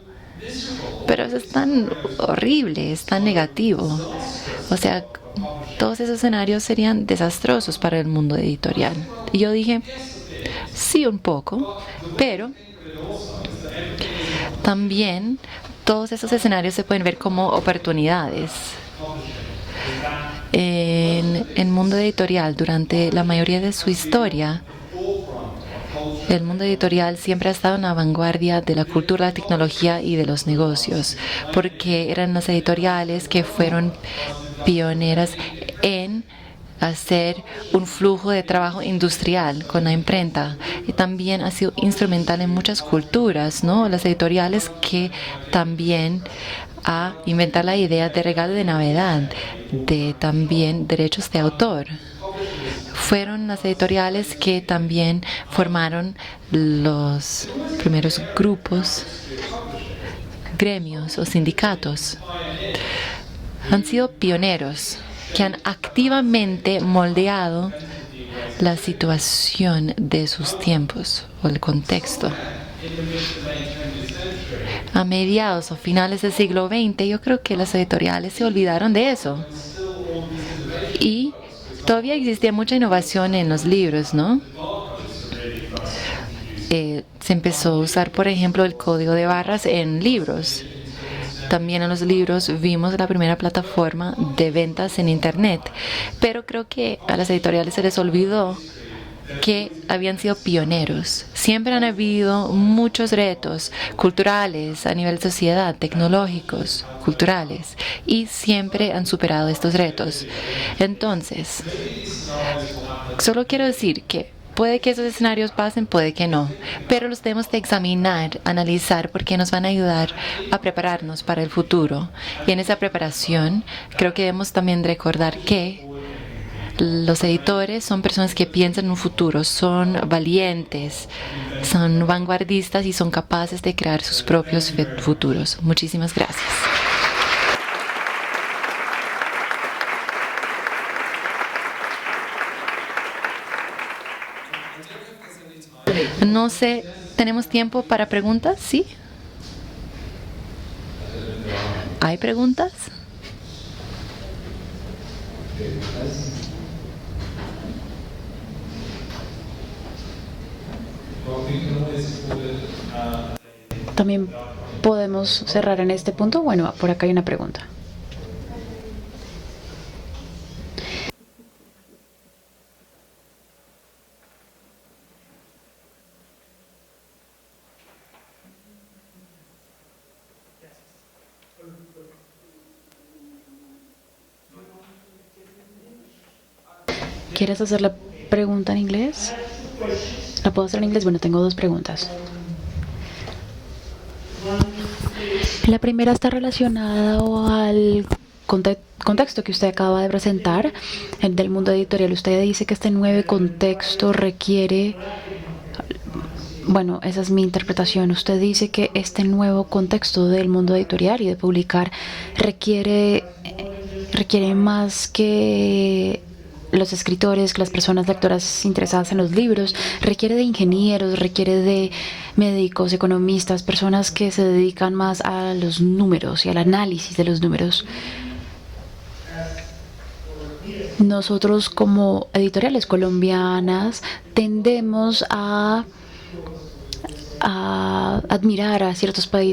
pero eso es tan horrible, es tan negativo. O sea, todos esos escenarios serían desastrosos para el mundo editorial. Y yo dije, sí, un poco, pero también todos esos escenarios se pueden ver como oportunidades. En el mundo editorial, durante la mayoría de su historia, el mundo editorial siempre ha estado en la vanguardia de la cultura, la tecnología y de los negocios, porque eran las editoriales que fueron pioneras en hacer un flujo de trabajo industrial con la imprenta, y también ha sido instrumental en muchas culturas, ¿no? Las editoriales que también a inventar la idea de regalo de Navidad, de también derechos de autor. Fueron las editoriales que también formaron los primeros grupos, gremios o sindicatos. Han sido pioneros que han activamente moldeado la situación de sus tiempos o el contexto. A mediados o finales del siglo XX, yo creo que las editoriales se olvidaron de eso. Y todavía existía mucha innovación en los libros, ¿no? Se empezó a usar, por ejemplo, el código de barras en libros. También en los libros vimos la primera plataforma de ventas en Internet. Pero creo que a las editoriales se les olvidó que habían sido pioneros. Siempre han habido muchos retos culturales a nivel de sociedad, tecnológicos, culturales, y siempre han superado estos retos. Entonces, solo quiero decir que puede que esos escenarios pasen, puede que no, pero los debemos de examinar, analizar, porque nos van a ayudar a prepararnos para el futuro. Y en esa preparación, creo que debemos también recordar que los editores son personas que piensan en un futuro, son valientes, son vanguardistas y son capaces de crear sus propios futuros. Muchísimas gracias. No sé, ¿tenemos tiempo para preguntas? ¿Sí? ¿Hay preguntas? También podemos cerrar en este punto. Bueno, por acá hay una pregunta. ¿Quieres hacer la pregunta en inglés? ¿La puedo hacer en inglés? Bueno, tengo dos preguntas. La primera está relacionada al contexto que usted acaba de presentar, el del mundo editorial. Usted dice que este nuevo contexto requiere, bueno, esa es mi interpretación. Usted dice que este nuevo contexto del mundo editorial y de publicar requiere más que los escritores, que las personas lectoras interesadas en los libros, requiere de ingenieros, requiere de médicos, economistas, personas que se dedican más a los números y al análisis de los números. Nosotros como editoriales colombianas tendemos a admirar a ciertos países